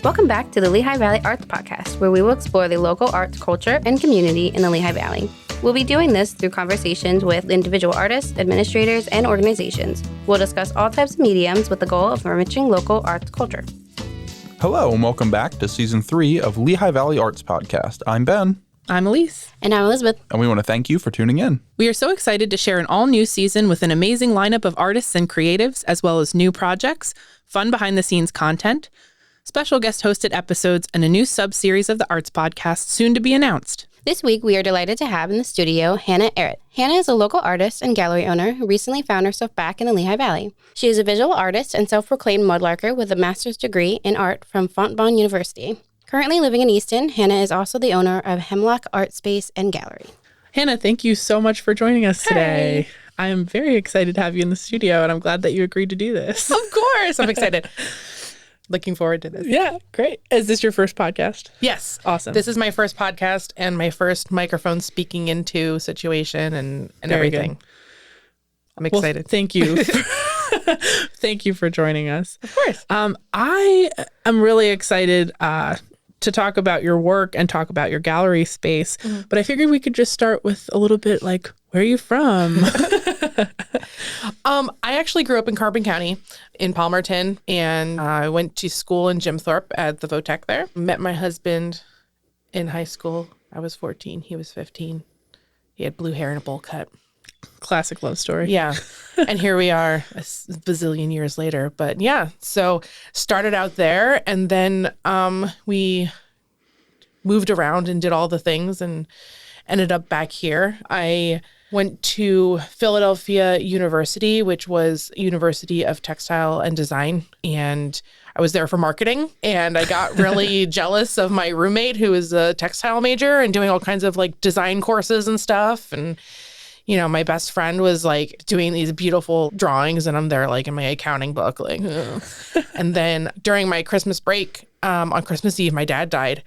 Welcome back to the Lehigh Valley Arts Podcast, where we will explore the local arts culture and community in the Lehigh Valley. We'll be doing this through conversations with individual artists, administrators, and organizations. We'll discuss all types of mediums with the goal of enriching local arts culture. Hello, and welcome back to Season 3 of Lehigh Valley Arts Podcast. I'm Ben. I'm Elise. And I'm Elizabeth. And we want to thank you for tuning in. We are so excited to share an all-new season with an amazing lineup of artists and creatives, as well as new projects, fun behind-the-scenes content, special guest-hosted episodes, and a new sub-series of the Arts Podcast soon to be announced. This week, we are delighted to have in the studio Hannah Ehret. Hannah is a local artist and gallery owner who recently found herself back in the Lehigh Valley. She is a visual artist and self-proclaimed mudlarker with a master's degree in art from Fontbonne University. Currently living in Easton, Hannah is also the owner of Hemlock Art Space and Gallery. Hannah, thank you so much for joining us today. Hey. I am very excited to have you in the studio, and I'm glad that you agreed to do this. Of course. I'm excited. Looking forward to this. Yeah, great. Is this your first podcast? Yes. Awesome. This is my first podcast and my first microphone speaking into situation and Very everything. good. I'm excited. Well, thank you. Thank you for joining us. Of course. I am really excited to talk about your work and talk about your gallery space. Mm-hmm. But I figured we could just start with a little bit like, where are you from? I actually grew up in Carbon County in Palmerton, and I went to school in Jim Thorpe at the Votech there. Met my husband in high school. I was 14. He was 15. He had blue hair and a bowl cut. Classic love story. Yeah. And here we are a bazillion years later. But yeah, so started out there, and then we moved around and did all the things and ended up back here. I went to Philadelphia University, which was University of Textile and Design, and I was there for marketing, and I got really jealous of my roommate who was a textile major and doing all kinds of like design courses and stuff. And you know, my best friend was like doing these beautiful drawings, and I'm there like in my accounting book, like, ugh. And then during my Christmas break, on Christmas Eve, my dad died,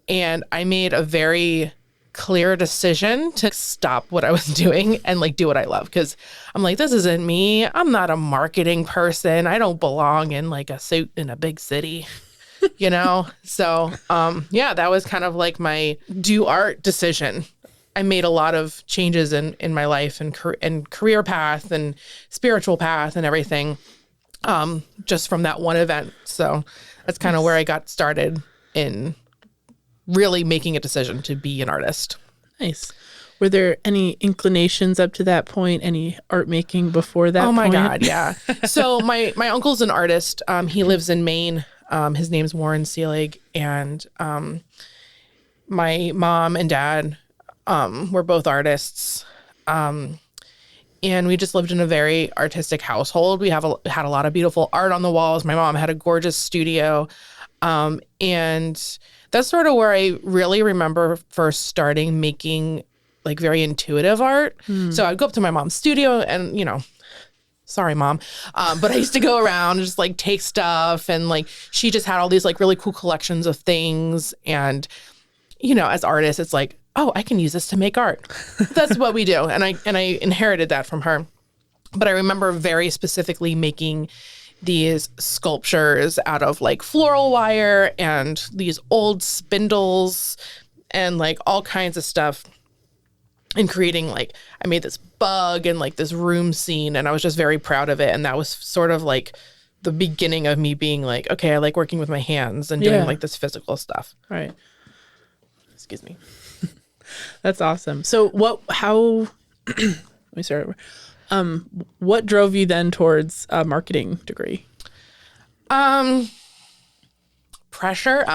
and I made a very clear decision to stop what I was doing and like do what I love. Because I'm like, this isn't me. I'm not a marketing person. I don't belong in like a suit in a big city, you know? So, yeah, that was kind of like my do art decision. I made a lot of changes in my life and career path and spiritual path and everything just from that one event. So that's kind of where I got started in really making a decision to be an artist. Nice. Were there any inclinations up to that point? Any art making before that point? Oh my God, yeah. So my uncle's an artist. He lives in Maine. His name's Warren Seelig. And my mom and dad were both artists. And we just lived in a very artistic household. We had a lot of beautiful art on the walls. My mom had a gorgeous studio. And that's sort of where I really remember first starting making like very intuitive art. So I'd go up to my mom's studio and, you know, sorry, Mom. But I used to go around and just like take stuff, and like she just had all these like really cool collections of things. And, you know, as artists, it's like, oh, I can use this to make art. That's what we do. And I inherited that from her. But I remember very specifically making these sculptures out of like floral wire and these old spindles and like all kinds of stuff, and creating like, I made this bug and like this room scene, and I was just very proud of it. And that was sort of like the beginning of me being like, okay, I like working with my hands and doing like this physical stuff. Right. Excuse me. That's awesome. So let me start over. What drove you then towards a marketing degree? Pressure.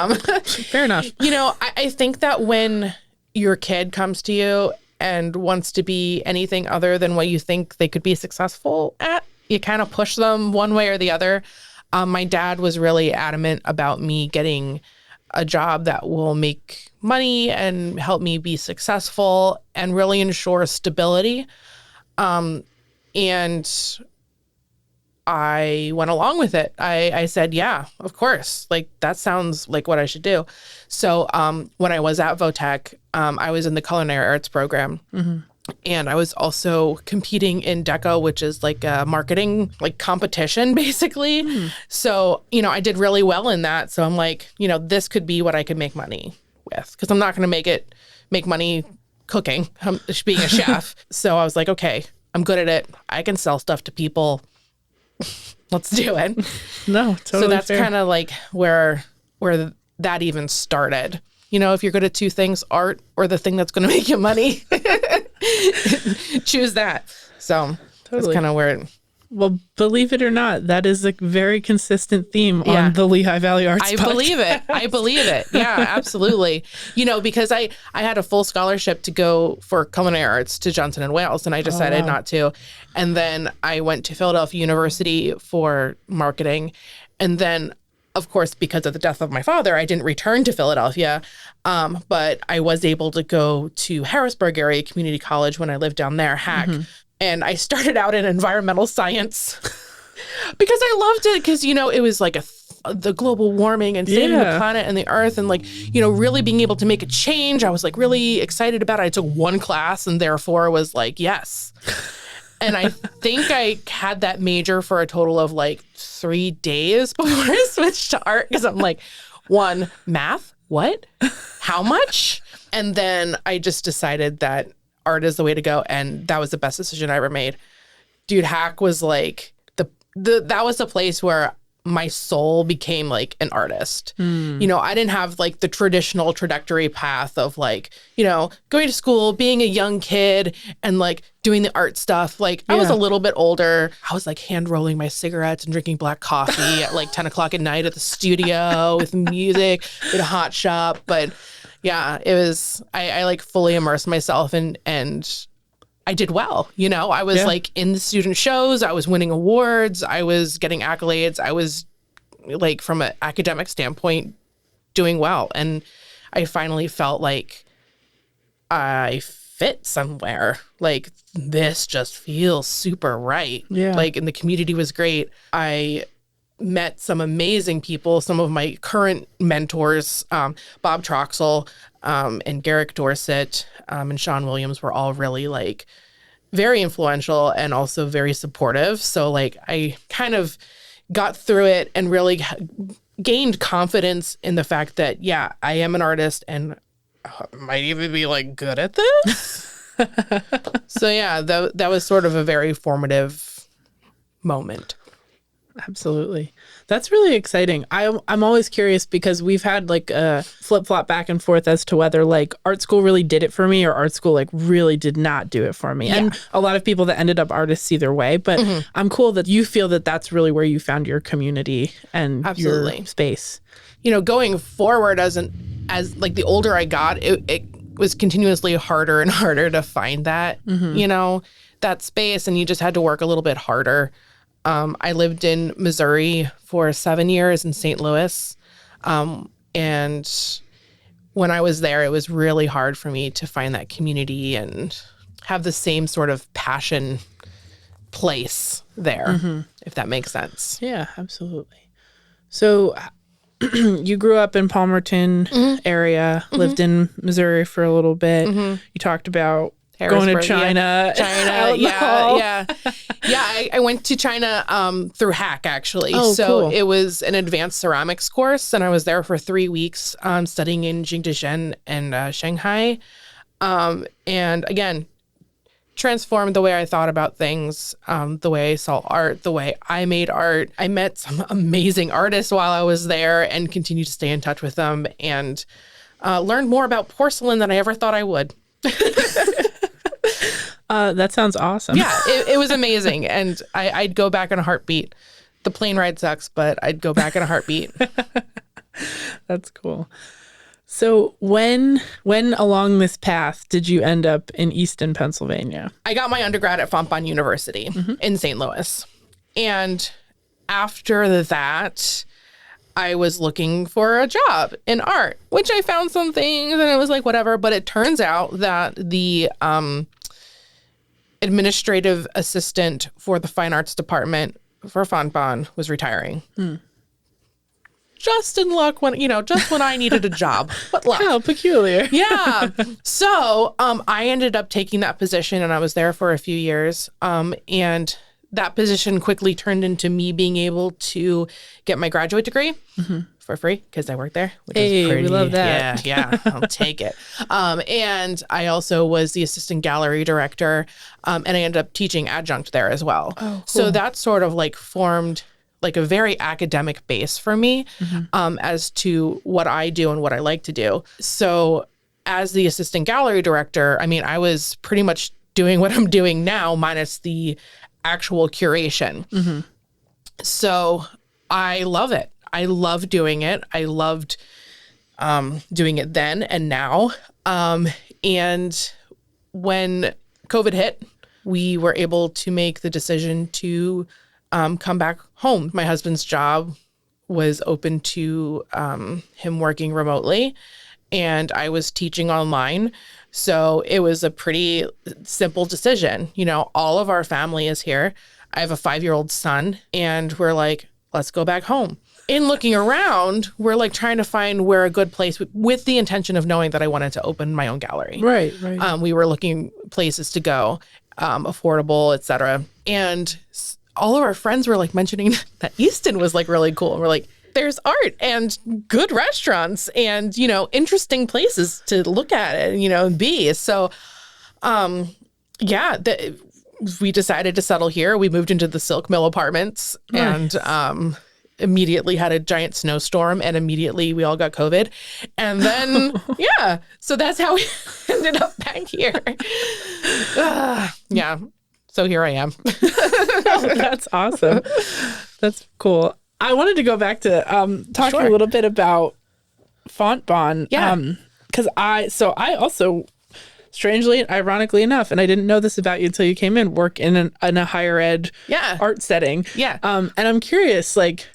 Fair enough. You know, I think that when your kid comes to you and wants to be anything other than what you think they could be successful at, you kind of push them one way or the other. My dad was really adamant about me getting a job that will make money and help me be successful and really ensure stability. And I went along with it. I said, yeah, of course. Like, that sounds like what I should do. So when I was at Votech, I was in the culinary arts program. Mm-hmm. And I was also competing in DECA, which is like a marketing like competition, basically. So, I did really well in that. So I'm like, this could be what I could make money with, because I'm not going to make money cooking, being a chef. So I was like, okay, I'm good at it. I can sell stuff to people. Let's do it. No, totally. So that's fair. kind of like where that even started. If you're good at two things, art or the thing that's going to make you money, choose that. So that's kind of where Well, believe it or not, that is a very consistent theme on the Lehigh Valley Arts I podcast. believe it. Yeah, absolutely. Because I had a full scholarship to go for culinary arts to Johnson and Wales, and I decided not to. And then I went to Philadelphia University for marketing. And then, of course, because of the death of my father, I didn't return to Philadelphia. But I was able to go to Harrisburg Area Community College when I lived down there, HAC. And I started out in environmental science because I loved it, because, it was like the global warming and saving the planet and the earth, and like, really being able to make a change. I was like really excited about it. I took one class and therefore was like, yes. And I think I had that major for a total of like 3 days before I switched to art, because I'm like, one, math, what? How much? And then I just decided that art is the way to go, and that was the best decision I ever made. Dude, HAC was like that was the place where my soul became like an artist. I didn't have like the traditional trajectory path of like, going to school, being a young kid and like doing the art stuff. Like I was a little bit older. I was like hand rolling my cigarettes and drinking black coffee at like 10 o'clock at night at the studio with music at a hot shop. But yeah, it was, I like fully immersed myself and I did well. I was like in the student shows, I was winning awards, I was getting accolades. I was like, from an academic standpoint, doing well. And I finally felt like I fit somewhere. Like, this just feels super right. Yeah. Like, and the community was great. I met some amazing people, some of my current mentors, Bob Troxel and Garrick Dorsett and Sean Williams were all really like very influential and also very supportive. So like I kind of got through it and really gained confidence in the fact that, I am an artist and might even be like good at this. So that was sort of a very formative moment. Absolutely. That's really exciting. I'm always curious, because we've had like a flip-flop back and forth as to whether like art school really did it for me or art school like really did not do it for me. Yeah. And a lot of people that ended up artists either way, but I'm cool that you feel that that's really where you found your community and your space. Going forward as like the older I got, it was continuously harder and harder to find that, that space, and you just had to work a little bit harder. I lived in Missouri for 7 years in St. Louis. And when I was there, it was really hard for me to find that community and have the same sort of passion place there, if that makes sense. Yeah, absolutely. So you grew up in Palmerton area, lived in Missouri for a little bit. You talked about going to China. I went to China through HAC, actually. Cool. It was an advanced ceramics course, and I was there for 3 weeks studying in Jingdezhen and Shanghai. And again, transformed the way I thought about things, the way I saw art, the way I made art. I met some amazing artists while I was there and continue to stay in touch with them, and learned more about porcelain than I ever thought I would. That sounds awesome. Yeah, it was amazing. And I'd go back in a heartbeat. The plane ride sucks, but I'd go back in a heartbeat. That's cool. So when along this path did you end up in Easton, Pennsylvania? I got my undergrad at Fontbonne University in St. Louis. And after that, I was looking for a job in art, which I found some things and it was like, whatever. But it turns out that the administrative assistant for the fine arts department for Fontbonne was retiring. just in luck when, just when I needed a job. What luck. How peculiar. Yeah. So I ended up taking that position, and I was there for a few years. And that position quickly turned into me being able to get my graduate degree for free because I worked there. Which is pretty, we love that. Yeah, I'll take it. And I also was the assistant gallery director, and I ended up teaching adjunct there as well. Oh, cool. So that sort of like formed like a very academic base for me as to what I do and what I like to do. So as the assistant gallery director, I mean, I was pretty much doing what I'm doing now minus the actual curation. So I love it. I love doing it. I loved doing it then and now. And when COVID hit, we were able to make the decision to come back home. My husband's job was open to him working remotely, and I was teaching online. So it was a pretty simple decision. All of our family is here. I have a 5-year-old son, and we're like, let's go back home. In looking around, we're like trying to find where a good place with the intention of knowing that I wanted to open my own gallery. Right. We were looking places to go, affordable, etc. And all of our friends were like mentioning that Easton was like really cool. And we're like, there's art and good restaurants and, interesting places to look at it, and be. So, we decided to settle here. We moved into the Silk Mill apartments. Nice. And immediately had a giant snowstorm, and immediately we all got COVID. And then, so that's how we ended up back here. Yeah. So here I am. Oh, that's awesome. That's cool. I wanted to go back to talking a little bit about Fontbonne. Yeah. Because I also, strangely and ironically enough, and I didn't know this about you until you came in, work in a higher ed art setting. Yeah. And I'm curious, like,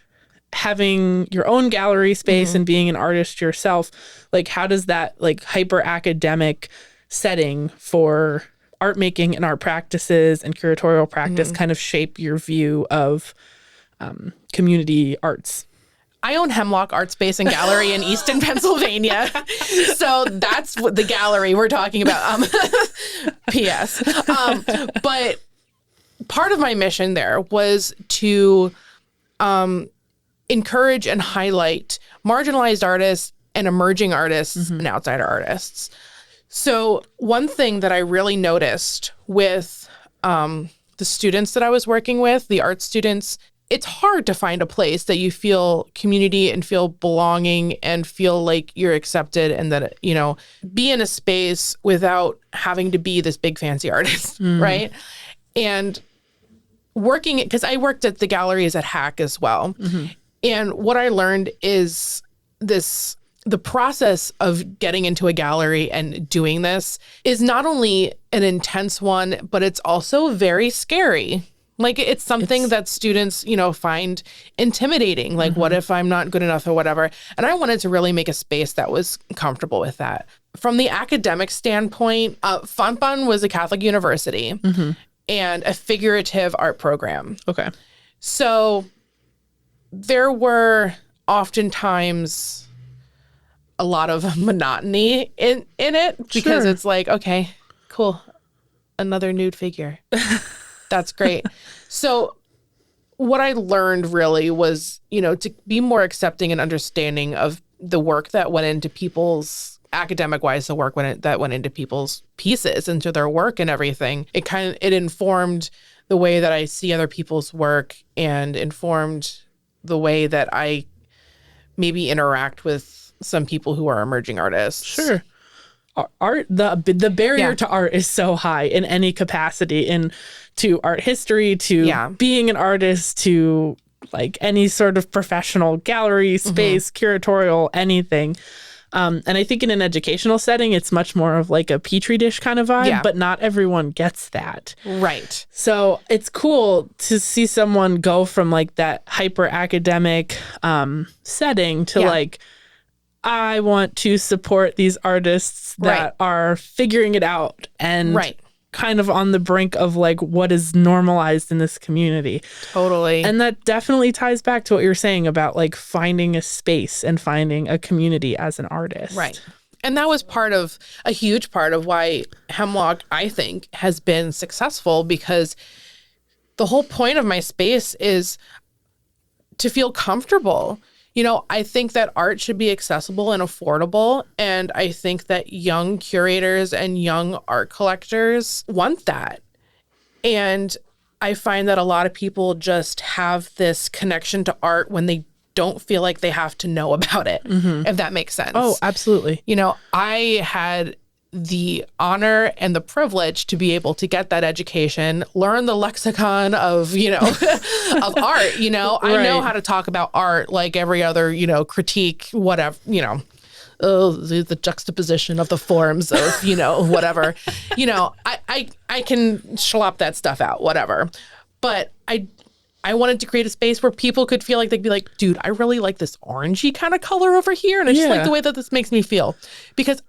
having your own gallery space and being an artist yourself, like, how does that, like, hyper academic setting for art making and art practices and curatorial practice kind of shape your view of community arts? I own Hemlock Art Space and Gallery in Easton, Pennsylvania. So that's what the gallery we're talking about. P.S. But part of my mission there was to encourage and highlight marginalized artists and emerging artists and outsider artists. So one thing that I really noticed with the students that I was working with, the art students, it's hard to find a place that you feel community and feel belonging and feel like you're accepted and that, be in a space without having to be this big fancy artist, right? And working, because I worked at the galleries at Hack as well. And what I learned is the process of getting into a gallery and doing this is not only an intense one, but it's also very scary. Like, it's something that students, find intimidating. Like, what if I'm not good enough or whatever? And I wanted to really make a space that was comfortable with that. From the academic standpoint, Fontbonne was a Catholic university and a figurative art program. Okay. So there were oftentimes a lot of monotony in it because it's like, okay, cool. Another nude figure. That's great. So what I learned really was, to be more accepting and understanding of the work that went into people's academic wise, the work that went into people's pieces, into their work and everything. It informed the way that I see other people's work and informed the way that I maybe interact with some people who are emerging artists. Sure. Art, the barrier to art is so high in any capacity, to art history, to being an artist, to like any sort of professional gallery space, curatorial, anything. And I think in an educational setting, it's much more of like a petri dish kind of vibe, but not everyone gets that. Right. So it's cool to see someone go from like that hyper academic setting to like, I want to support these artists that are figuring it out and kind of on the brink of like what is normalized in this community. Totally. And that definitely ties back to what you're saying about like finding a space and finding a community as an artist. Right. And that was a huge part of why Hemlock, I think, has been successful, because the whole point of my space is to feel comfortable. You know, I think that art should be accessible and affordable. And I think that young curators and young art collectors want that. And I find that a lot of people just have this connection to art when they don't feel like they have to know about it, if that makes sense. Oh, absolutely. You know, I had the honor and the privilege to be able to get that education, learn the lexicon of, of art, I know how to talk about art like every other, critique, whatever, the juxtaposition of the forms of, whatever, I can schlop that stuff out, whatever. But I wanted to create a space where people could feel like they'd be like, dude, I really like this orangey kind of color over here. And I just like the way that this makes me feel, because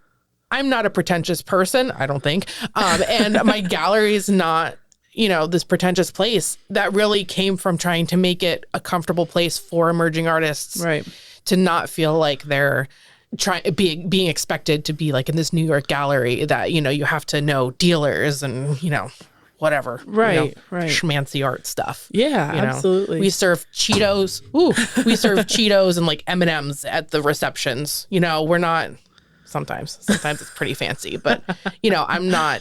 I'm not a pretentious person, I don't think. And my gallery is not, this pretentious place. That really came from trying to make it a comfortable place for emerging artists, right? To not feel like they're being expected to be like in this New York gallery that, you have to know dealers and, whatever. Right. Schmancy art stuff. Yeah, absolutely. We serve Cheetos. We serve Cheetos and like M&Ms at the receptions. We're not... Sometimes it's pretty fancy, but I'm not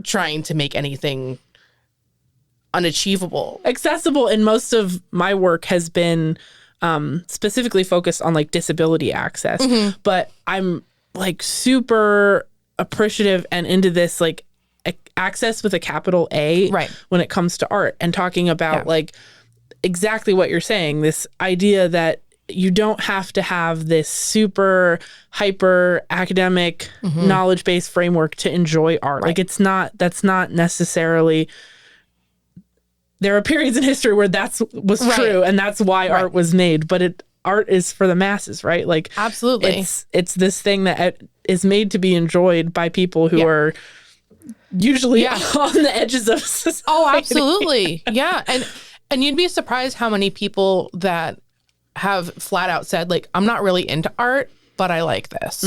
trying to make anything unachievable. Accessible. And most of my work has been specifically focused on like disability access, but I'm like super appreciative and into this like access with a capital A, right, when it comes to art, and talking about like exactly what you're saying, this idea that you don't have to have this super hyper academic knowledge-based framework to enjoy art. Right. Like that's not necessarily, there are periods in history where was true and that's why art was made, but art is for the masses, right? Like absolutely. It's this thing that is made to be enjoyed by people who are usually on the edges of society. Oh, absolutely. Yeah. And you'd be surprised how many people that have flat out said, like, I'm not really into art, but I like this.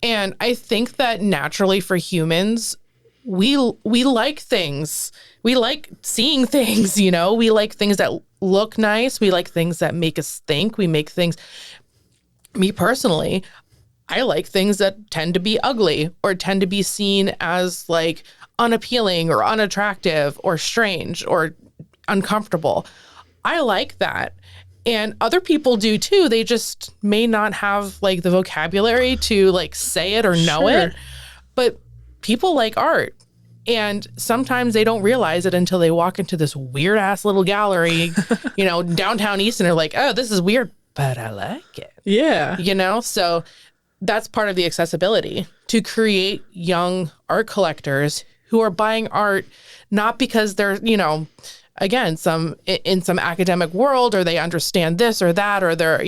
And I think that naturally for humans, we like things. We like seeing things, we like things that look nice. We like things that make us think. Me personally, I like things that tend to be ugly or tend to be seen as like unappealing or unattractive or strange or uncomfortable. I like that. And other people do too. They just may not have like the vocabulary to like say it or know it. But people like art. And sometimes they don't realize it until they walk into this weird ass little gallery, downtown Easton. They're like, oh, this is weird, but I like it. Yeah. So that's part of the accessibility, to create young art collectors who are buying art, not because they're, again, in some academic world, or they understand this or that, or they're,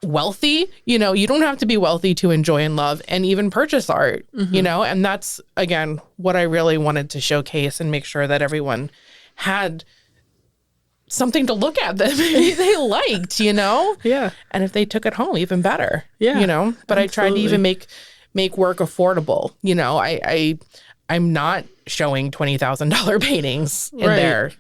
wealthy. You don't have to be wealthy to enjoy and love and even purchase art, and that's, again, what I really wanted to showcase and make sure that everyone had something to look at that they liked, Yeah. And if they took it home, even better. Yeah. But absolutely. I tried to even make work affordable. I'm not showing $20,000 paintings in there,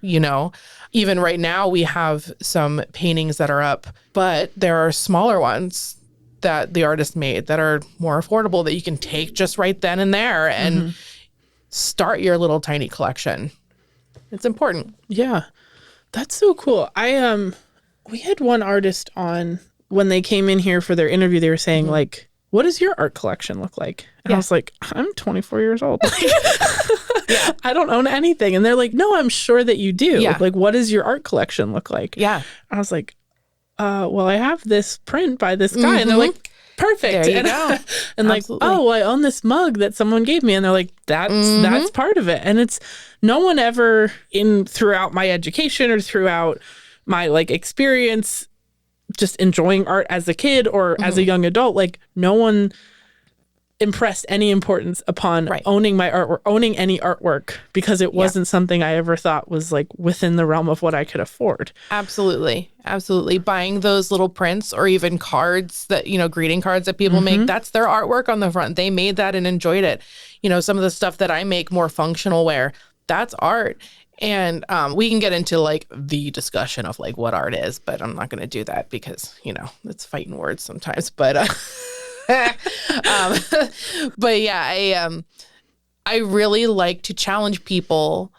Even right now we have some paintings that are up, but there are smaller ones that the artist made that are more affordable that you can take just right then and there and start your little tiny collection. It's important. Yeah. That's so cool. We had one artist on when they came in here for their interview. They were saying like, what does your art collection look like? And I was like, I'm 24 years old. I don't own anything. And they're like, no, I'm sure that you do. Yeah. Like, what does your art collection look like? Yeah. I was like, well, I have this print by this guy. And they're like, perfect. There you go. And like, oh, I own this mug that someone gave me. And they're like, that's part of it. And it's no one ever throughout my education or throughout my like experience just enjoying art as a kid or as a young adult, like no one impressed any importance upon Right. owning my artwork, owning any artwork, because it wasn't something I ever thought was like within the realm of what I could afford. Absolutely. Absolutely. Buying those little prints or even cards that, greeting cards that people make, that's their artwork on the front. They made that and enjoyed it. Some of the stuff that I make more functional wear, that's art. And we can get into like the discussion of like what art is, but I'm not going to do that because, it's fighting words sometimes. But but yeah, I really like to challenge people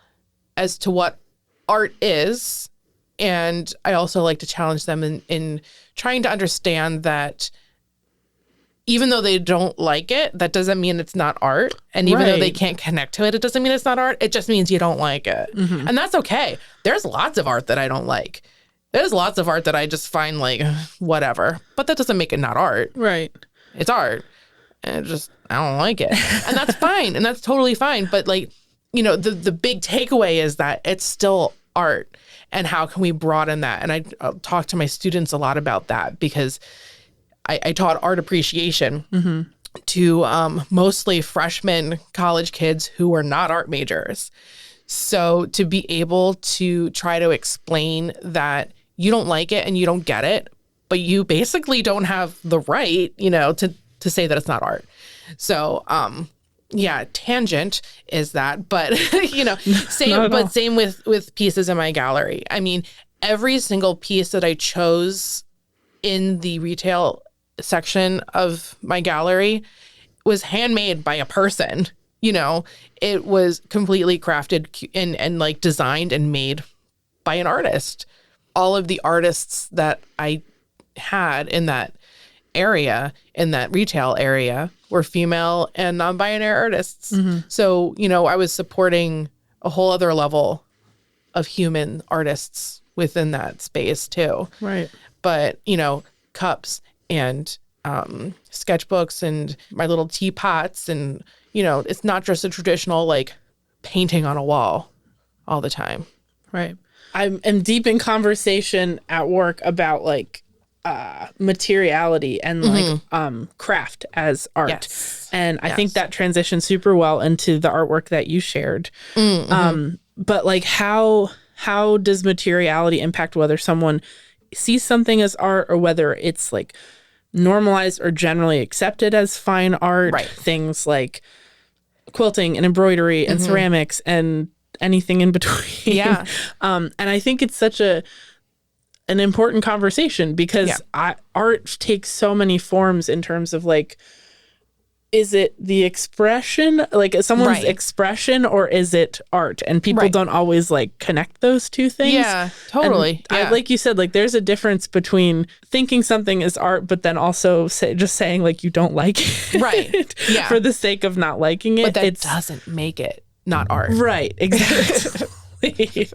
as to what art is. And I also like to challenge them in trying to understand that even though they don't like it, that doesn't mean it's not art. And even though they can't connect to it, it doesn't mean it's not art. It just means you don't like it. And that's okay. There's lots of art that I don't like. There's lots of art that I just find like whatever. But that doesn't make it not art. Right. It's art. And I don't like it. And that's fine. And that's totally fine. But like, the big takeaway is that it's still art. And how can we broaden that? And I talk to my students a lot about that because I taught art appreciation to mostly freshman college kids who were not art majors. So to be able to try to explain that you don't like it and you don't get it, but you basically don't have the right, to say that it's not art. So, tangent is that, but same with pieces in my gallery. I mean, every single piece that I chose in the retail section of my gallery was handmade by a person. It was completely crafted and like designed and made by an artist. All of the artists that I had in that area, in that retail area, were female and non-binary artists. So, I was supporting a whole other level of human artists within that space too. Right. But, cups and sketchbooks and my little teapots and, it's not just a traditional like painting on a wall all the time. Right. I'm deep in conversation at work about like materiality and like craft as art. Yes. And I think that transitions super well into the artwork that you shared. But like how does materiality impact whether someone sees something as art or whether it's like normalized or generally accepted as fine art? Right. Things like quilting and embroidery and ceramics and anything in between. Yeah. And I think it's such an important conversation because art takes so many forms in terms of like, is it the expression, like someone's expression, or is it art? And people don't always like connect those two things. Yeah, totally. And like you said, like there's a difference between thinking something is art, but then also just saying like you don't like it. Right. Yeah. For the sake of not liking it. But that doesn't make it not art. Right. Exactly.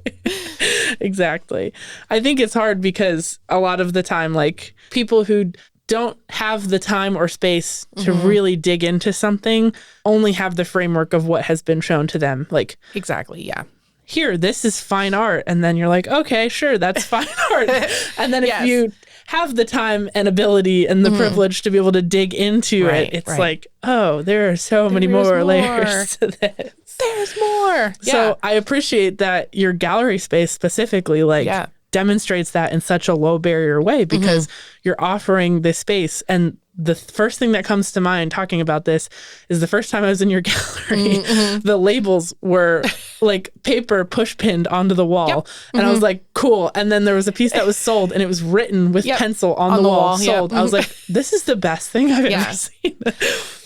Exactly. I think it's hard because a lot of the time, like people who don't have the time or space to really dig into something only have the framework of what has been shown to them. Like, exactly. Yeah. Here, this is fine art. And then you're like, okay, sure, that's fine art. And then if you have the time and ability and the privilege to be able to dig into it, it's like, oh, there are so many more layers to this. There's more. So I appreciate that your gallery space specifically, like, demonstrates that in such a low barrier way because you're offering this space. And the first thing that comes to mind talking about this is the first time I was in your gallery, the labels were like paper push pinned onto the wall. And I was like, cool. And then there was a piece that was sold and it was written with pencil on the wall, sold. I was like, this is the best thing I've ever seen.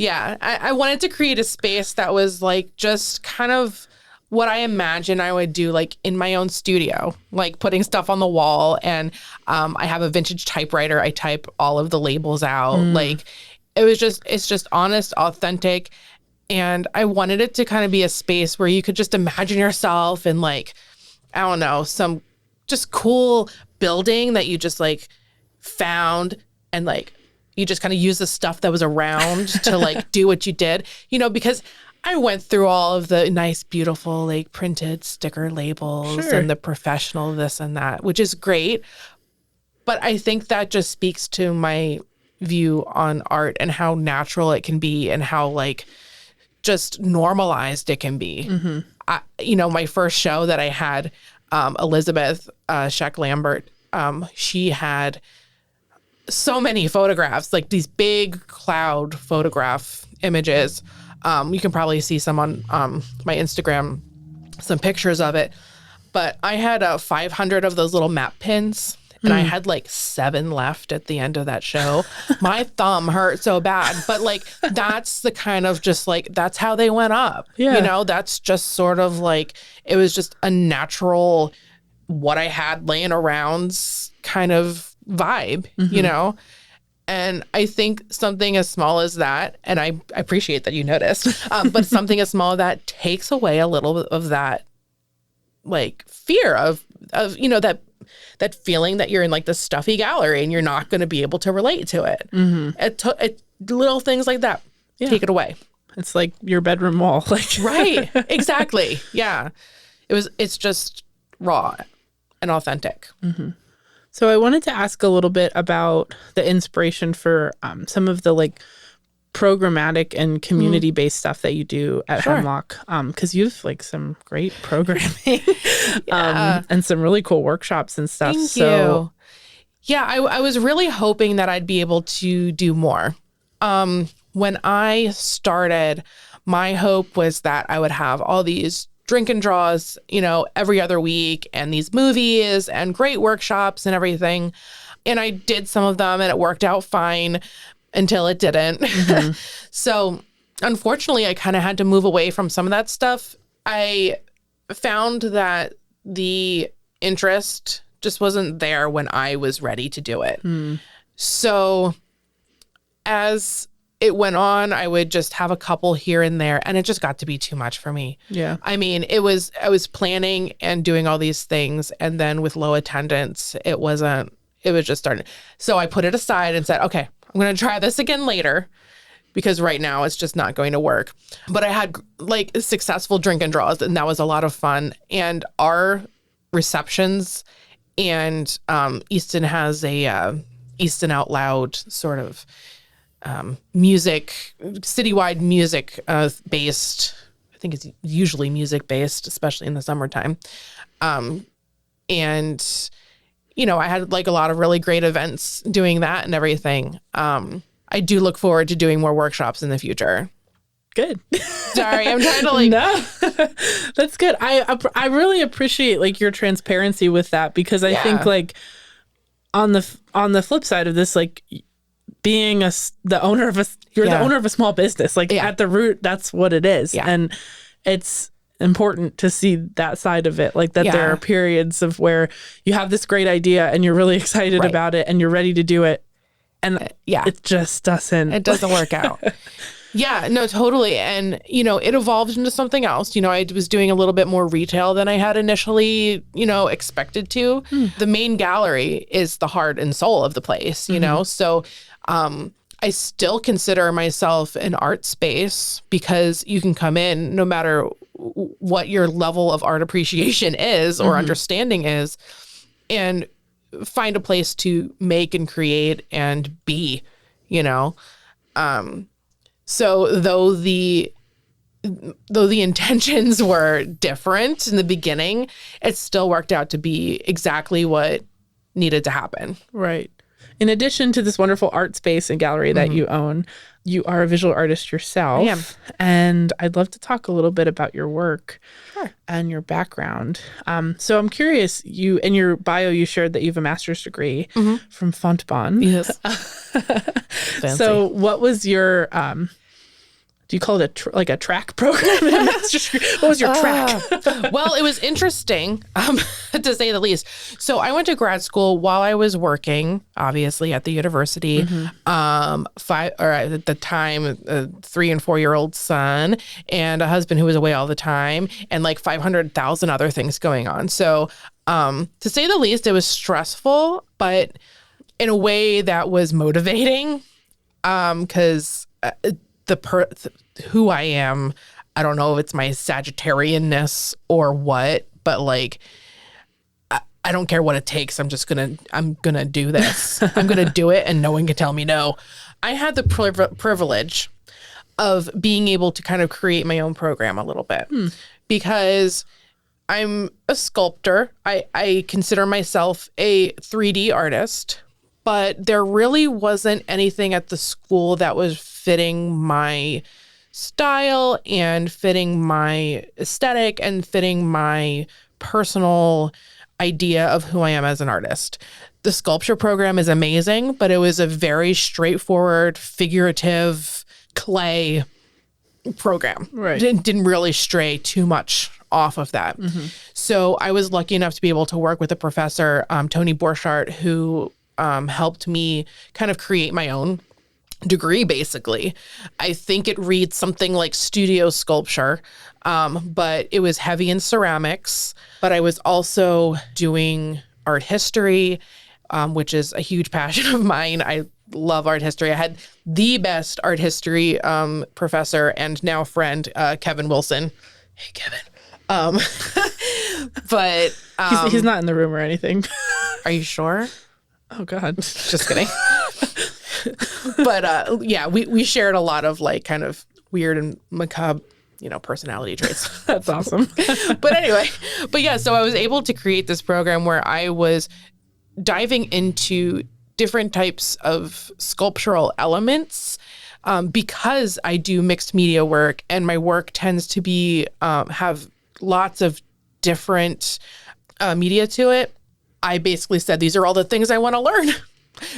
I wanted to create a space that was like just kind of what I imagine I would do like in my own studio, like putting stuff on the wall. And I have a vintage typewriter. I type all of the labels out. Like it's just honest, authentic. And I wanted it to kind of be a space where you could just imagine yourself in like, I don't know, some just cool building that you just like found and like you just kind of use the stuff that was around to like do what you did, because I went through all of the nice, beautiful, like printed sticker labels and the professional this and that, which is great. But I think that just speaks to my view on art and how natural it can be and how like just normalized it can be. My first show that I had, Elizabeth Sheck Lambert, she had so many photographs, like these big cloud photograph images. You can probably see some on my Instagram, some pictures of it. But I had 500 of those little map pins, and I had like 7 left at the end of that show. My thumb hurt so bad. But like, that's the kind of just like, that's how they went up. Yeah. That's just sort of like, it was just a natural, what I had laying around kind of vibe, And I think something as small as that, and I appreciate that you noticed, but something as small as that takes away a little bit of that, like, fear of that feeling that you're in like the stuffy gallery and you're not going to be able to relate to it. Little things like that take it away. It's like your bedroom wall, like right, exactly, yeah. It's just raw and authentic. So I wanted to ask a little bit about the inspiration for some of the like programmatic and community-based stuff that you do at Hemlock, because you have like some great programming and some really cool workshops and stuff. Thank you. Yeah, I was really hoping that I'd be able to do more. When I started, my hope was that I would have all these drink and draws, every other week, and these movies and great workshops and everything. And I did some of them and it worked out fine until it didn't. So unfortunately, I kind of had to move away from some of that stuff. I found that the interest just wasn't there when I was ready to do it. So as it went on, I would just have a couple here and there, and it just got to be too much for me. Yeah. I mean, I was planning and doing all these things, and then with low attendance, it was just starting. So I put it aside and said, okay, I'm going to try this again later, because right now it's just not going to work. But I had like successful drink and draws, and that was a lot of fun. And our receptions, and Easton has a Easton Out Loud sort of music, citywide music based. I think it's usually music based, especially in the summertime. And I had like a lot of really great events doing that and everything. I do look forward to doing more workshops in the future. Good. Sorry, I'm trying to like. No, that's good. I really appreciate like your transparency with that, because I think like on the flip side of this, like being the owner of the owner of a small business, like at the root, that's what it is. Yeah. And it's important to see that side of it, like that there are periods of where you have this great idea and you're really excited about it and you're ready to do it. And it just doesn't. It doesn't work out. Yeah, no, totally. And, it evolved into something else. I was doing a little bit more retail than I had initially, expected to. The main gallery is the heart and soul of the place, So I still consider myself an art space, because you can come in no matter what your level of art appreciation is or understanding is, and find a place to make and create and be, So though the intentions were different in the beginning, it still worked out to be exactly what needed to happen. Right. In addition to this wonderful art space and gallery that you own, you are a visual artist yourself. I am. And I'd love to talk a little bit about your work and your background. So I'm curious, in your bio, you shared that you have a master's degree from Fontbonne. Yes. So what was your... do you call it a track program in a master's degree? What was your track? Well, it was interesting, to say the least. So I went to grad school while I was working, obviously, at the university. At the time, a 3 and 4 year old son and a husband who was away all the time, and like 500,000 other things going on. So to say the least, it was stressful, but in a way that was motivating, because who I am, I don't know if it's my Sagittarianness or what, but like I don't care what it takes. I'm going to do this. I'm going to do it and no one can tell me no. I had the privilege of being able to kind of create my own program a little bit because I'm a sculptor. I consider myself a 3D artist, but there really wasn't anything at the school that was fitting my style and fitting my aesthetic and fitting my personal idea of who I am as an artist. The sculpture program is amazing, but it was a very straightforward, figurative clay program. Right. Didn't really stray too much off of that. So I was lucky enough to be able to work with a professor, Tony Borchardt, who helped me kind of create my own degree, basically. I think it reads something like studio sculpture, but it was heavy in ceramics. But I was also doing art history, which is a huge passion of mine. I love art history. I had the best art history professor and now friend, Kevin Wilson. Hey, Kevin. But He's not in the room or anything. Are you sure? Oh, God. Just kidding. But yeah, we shared a lot of like kind of weird and macabre, personality traits. That's awesome. But anyway, so I was able to create this program where I was diving into different types of sculptural elements because I do mixed media work and my work tends to be have lots of different media to it. I basically said, these are all the things I want to learn.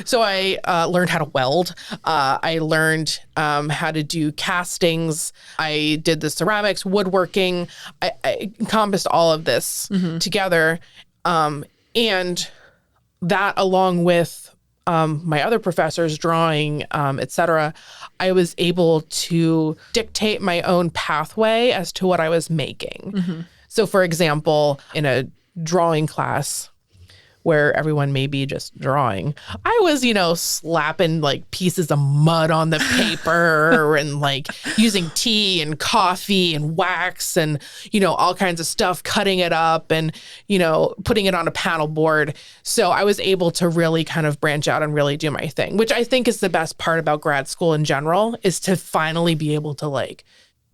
So I learned how to weld. I learned how to do castings. I did the ceramics, woodworking. I encompassed all of this together. And that along with my other professors, drawing, etc., I was able to dictate my own pathway as to what I was making. So for example, in a drawing class, where everyone may be just drawing, I was, slapping like pieces of mud on the paper and like using tea and coffee and wax and, all kinds of stuff, cutting it up and, putting it on a panel board. So I was able to really kind of branch out and really do my thing, which I think is the best part about grad school in general, is to finally be able to like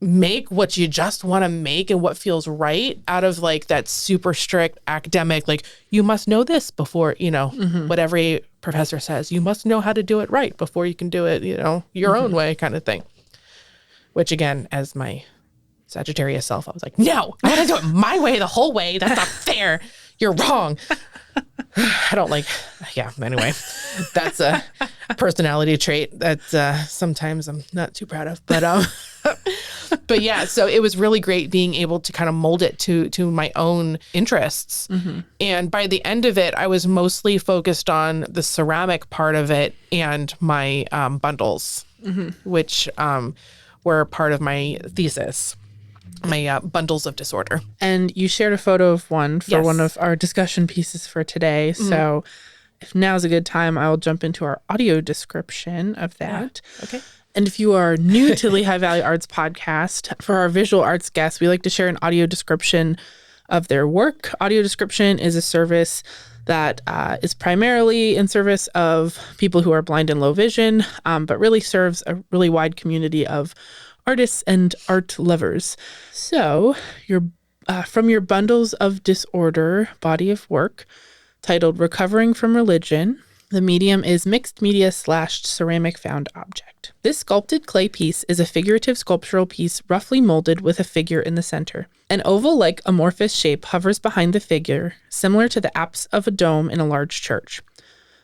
make what you just want to make and what feels right out of like that super strict academic, like you must know this before, what every professor says, you must know how to do it right before you can do it, your own way kind of thing. Which again, as my Sagittarius self, I was like, no, I want to do it my way the whole way. That's not fair. You're wrong. I don't like, anyway, that's a personality trait that sometimes I'm not too proud of, but yeah, so it was really great being able to kind of mold it to my own interests. And by the end of it, I was mostly focused on the ceramic part of it and my bundles, which were part of my thesis. My bundles of disorder. And you shared a photo of one for one of our discussion pieces for today. So if now's a good time, I'll jump into our audio description of that. Yeah. Okay. And if you are new to Lehigh Valley Arts Podcast, for our visual arts guests, we like to share an audio description of their work. Audio description is a service that is primarily in service of people who are blind and low vision, but really serves a really wide community of artists and art lovers. So from your bundles of disorder body of work titled Recovering from Religion, the medium is mixed media / ceramic found object. This sculpted clay piece is a figurative sculptural piece roughly molded with a figure in the center. An oval-like amorphous shape hovers behind the figure, similar to the apse of a dome in a large church.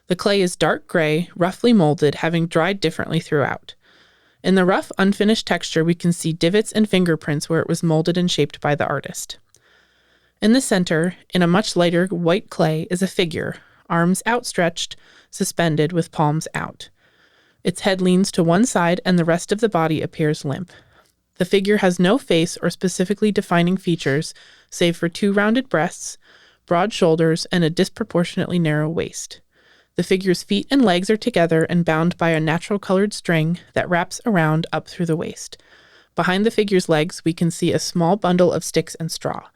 The clay is dark gray, roughly molded, having dried differently throughout. In the rough, unfinished texture, we can see divots and fingerprints where it was molded and shaped by the artist. In the center, in a much lighter white clay, is a figure, arms outstretched, suspended with palms out. Its head leans to one side and the rest of the body appears limp. The figure has no face or specifically defining features, save for 2 rounded breasts, broad shoulders, and a disproportionately narrow waist. The figure's feet and legs are together and bound by a natural colored string that wraps around up through the waist. Behind the figure's legs, we can see a small bundle of sticks and straw.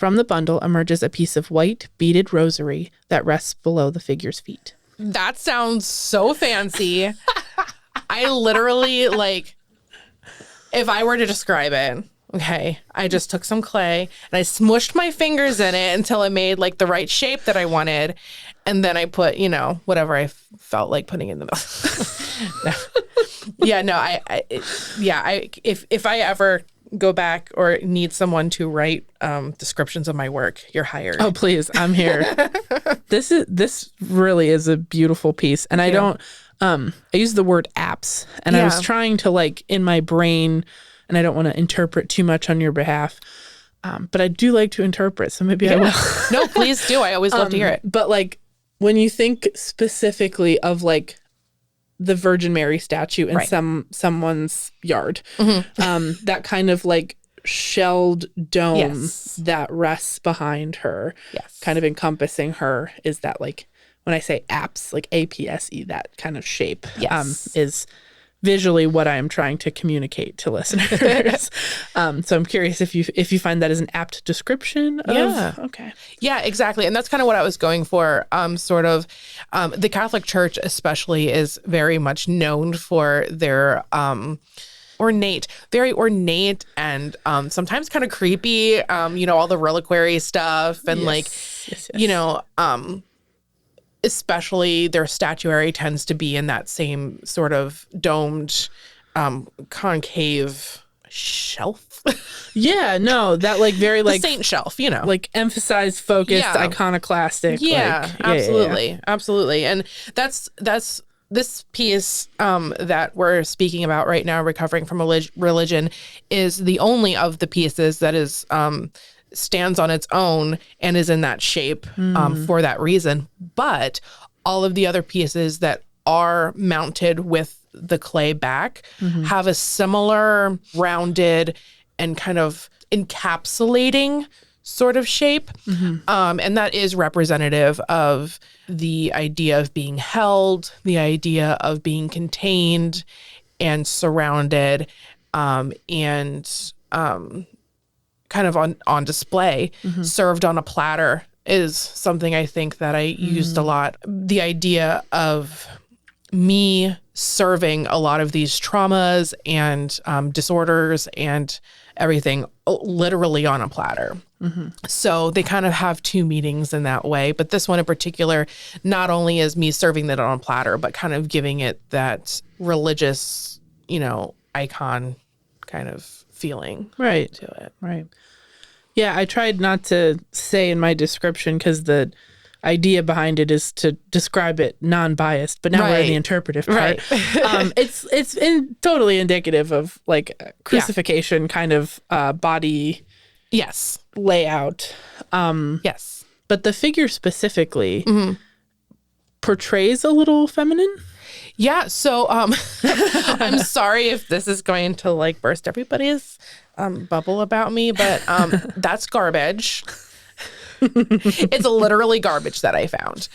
From the bundle emerges a piece of white beaded rosary that rests below the figure's feet. That sounds so fancy. I literally, like, if I were to describe it, okay, I just took some clay and I smushed my fingers in it until it made like the right shape that I wanted. And then I put, you know, whatever I felt like putting in the middle. No. Yeah, no, if I ever go back or need someone to write descriptions of my work, you're hired. Oh, please, I'm here. This really is a beautiful piece. And I don't, I use the word apse, and I was trying to, like, in my brain, and I don't want to interpret too much on your behalf, but I do like to interpret, so maybe I will. No, please do. I always love to hear it. But, like, when you think specifically of, like, the Virgin Mary statue in someone's yard, that kind of, like, shelled dome that rests behind her, kind of encompassing her, is that, like, when I say apse, like APSE, that kind of shape is visually what I am trying to communicate to listeners. So I'm curious if you find that as an apt description of, okay. Yeah, exactly. And that's kind of what I was going for. The Catholic Church especially is very much known for their very ornate and sometimes kind of creepy, all the reliquary stuff and especially their statuary tends to be in that same sort of domed, concave shelf. Yeah, no, that like very like saint shelf, like emphasized, focused, iconoclastic. Absolutely. And that's this piece that we're speaking about right now, recovering from religion, is the only of the pieces that is stands on its own and is in that shape for that reason. But all of the other pieces that are mounted with the clay back have a similar rounded and kind of encapsulating sort of shape. And that is representative of the idea of being held, the idea of being contained and surrounded, and kind of on display, served on a platter is something I think that I used a lot. The idea of me serving a lot of these traumas and disorders and everything literally on a platter. So they kind of have two meanings in that way. But this one in particular, not only is me serving that on a platter, but kind of giving it that religious, icon kind of feeling to it. Right. Yeah, I tried not to say in my description because the idea behind it is to describe it non-biased, but now we're in the interpretive part. It's totally indicative of like crucifixion kind of body layout. But the figure specifically portrays a little feminine. Yeah, so I'm sorry if this is going to like burst everybody's bubble about me, but that's garbage. It's literally garbage that I found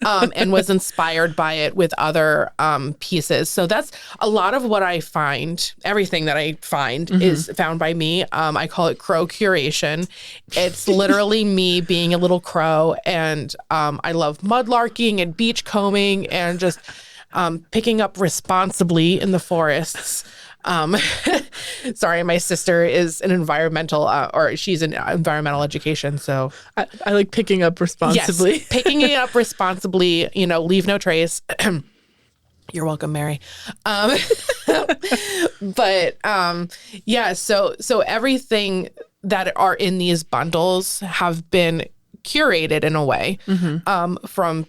and was inspired by it with other pieces. So that's a lot of what I find. Everything that I find is found by me. I call it crow curation. It's literally me being a little crow, and I love mudlarking and beach combing and just picking up responsibly in the forests. Sorry, my sister is an environmental, or she's in environmental education. So I like picking up responsibly. Yes, picking it up responsibly, leave no trace. You're welcome, Mary. So everything that are in these bundles have been curated in a way, from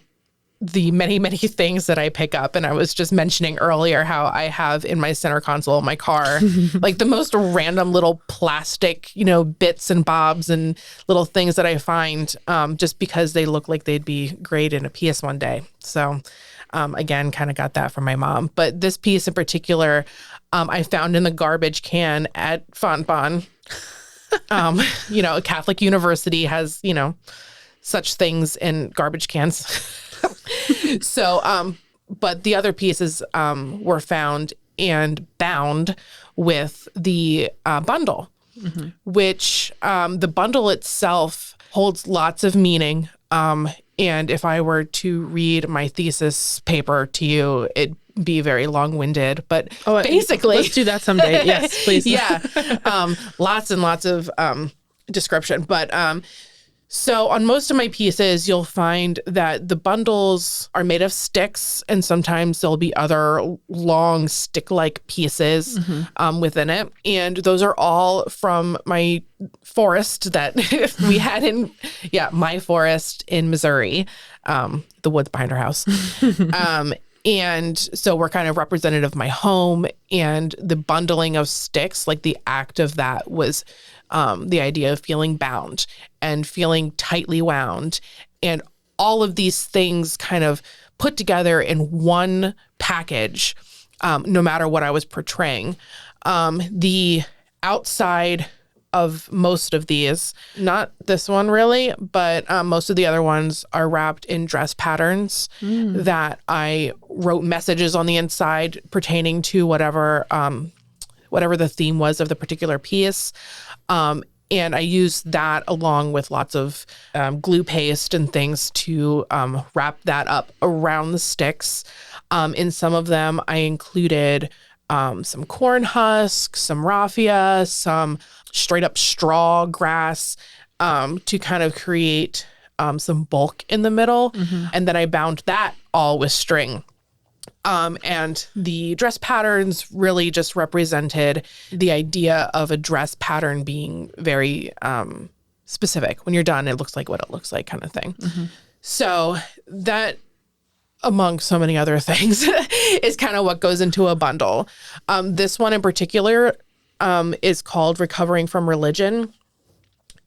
the many, many things that I pick up. And I was just mentioning earlier how I have in my center console of my car, like the most random little plastic, bits and bobs and little things that I find just because they look like they'd be great in a piece one day. So again, kind of got that from my mom. But this piece in particular, I found in the garbage can at Fontbonne. A Catholic university has, such things in garbage cans. So, but the other pieces were found and bound with the bundle. which the bundle itself holds lots of meaning. And if I were to read my thesis paper to you, it'd be very long-winded. But basically... Let's do that someday. Yes, please. Yeah. Lots and lots of description. But so on most of my pieces, you'll find that the bundles are made of sticks, and sometimes there'll be other long stick-like pieces within it. And those are all from my forest that we had my forest in Missouri, the woods behind our house. And so we're kind of representative of my home, and the bundling of sticks, like the act of that was the idea of feeling bound and feeling tightly wound, and all of these things kind of put together in one package, no matter what I was portraying. The outside of most of these, not this one really, but most of the other ones are wrapped in dress patterns that I wrote messages on the inside pertaining to whatever the theme was of the particular piece. And I used that along with lots of glue paste and things to wrap that up around the sticks. In some of them, I included some corn husks, some raffia, some straight up straw grass to kind of create some bulk in the middle. And then I bound that all with string. And the dress patterns really just represented the idea of a dress pattern being very specific. When you're done, it looks like what it looks like kind of thing. So that, among so many other things, is kind of what goes into a bundle. This one in particular is called Recovering from Religion.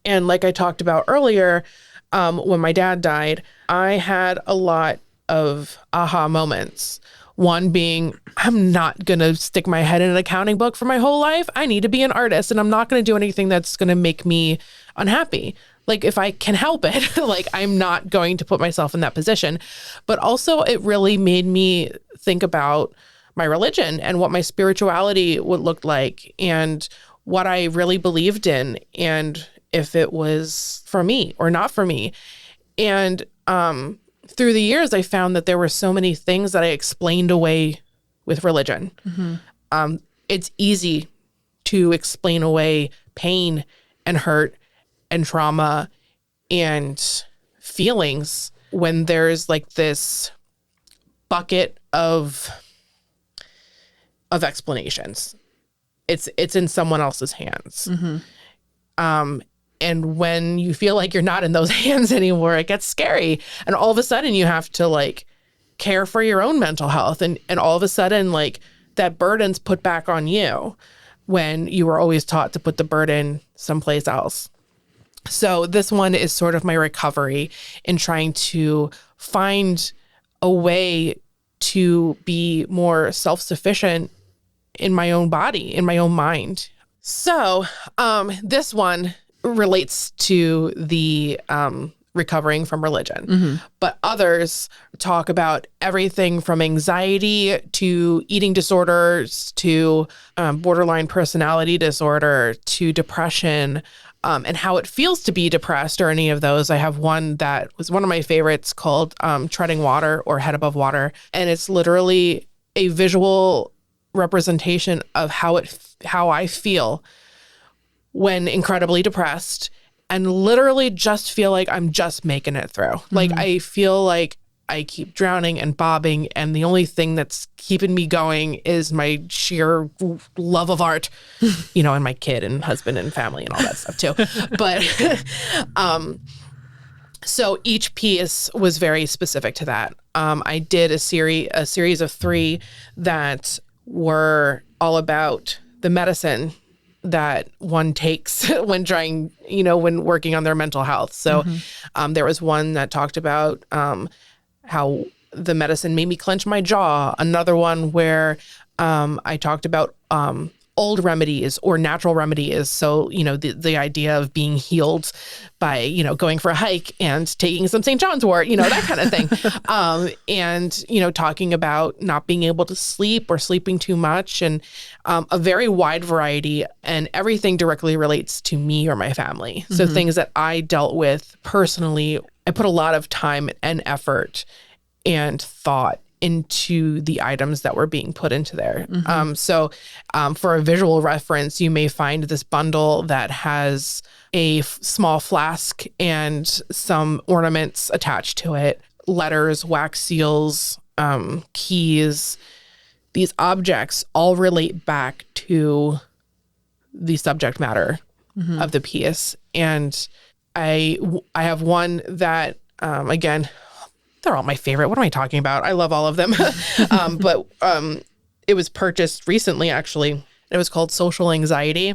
And like I talked about earlier, when my dad died, I had a lot of aha moments. One being, I'm not going to stick my head in an accounting book for my whole life. I need to be an artist, and I'm not going to do anything that's going to make me unhappy. Like, if I can help it, like, I'm not going to put myself in that position. But also, it really made me think about my religion and what my spirituality would look like and what I really believed in, and if it was for me or not for me. And through the years, I found that there were so many things that I explained away with religion. It's easy to explain away pain and hurt and trauma and feelings when there's like this bucket of explanations. It's in someone else's hands. And when you feel like you're not in those hands anymore, it gets scary. And all of a sudden you have to like care for your own mental health. And all of a sudden, like, that burden's put back on you when you were always taught to put the burden someplace else. So this one is sort of my recovery in trying to find a way to be more self-sufficient in my own body, in my own mind. So this one relates to the recovering from religion, but others talk about everything from anxiety to eating disorders to borderline personality disorder to depression, and how it feels to be depressed or any of those. I have one that was one of my favorites called Treading Water or Head Above Water, and it's literally a visual representation of how I feel when incredibly depressed, and literally just feel like I'm just making it through. Like, I feel like I keep drowning and bobbing, and the only thing that's keeping me going is my sheer love of art, you know, and my kid and husband and family and all that stuff too. But so each piece was very specific to that. I did a series of 3 that were all about the medicine that one takes when trying, you know, when working on their mental health. So there was one that talked about how the medicine made me clench my jaw. Another one where I talked about old remedies or natural remedies. So, the idea of being healed by, going for a hike and taking some St. John's wort, that kind of thing. And, talking about not being able to sleep or sleeping too much, and a very wide variety, and everything directly relates to me or my family. So things that I dealt with personally, I put a lot of time and effort and thought into the items that were being put into there. So for a visual reference, you may find this bundle that has a small flask and some ornaments attached to it, letters, wax seals, keys. These objects all relate back to the subject matter of the piece. And I have one that, again, they're all my favorite. What am I talking about? I love all of them. But it was purchased recently, actually. It was called Social Anxiety.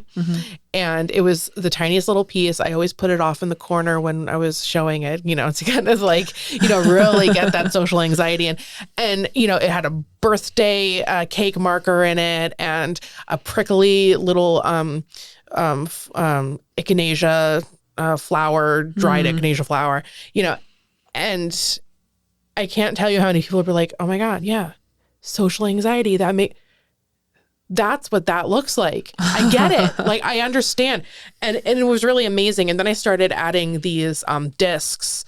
And it was the tiniest little piece. I always put it off in the corner when I was showing it, to kind of really get that social anxiety. And it had a birthday cake marker in it and a prickly little echinacea flower, dried echinacea flower, and I can't tell you how many people would be like, oh my God, yeah, social anxiety. That's what that looks like. I get it. I understand. And it was really amazing. And then I started adding these discs,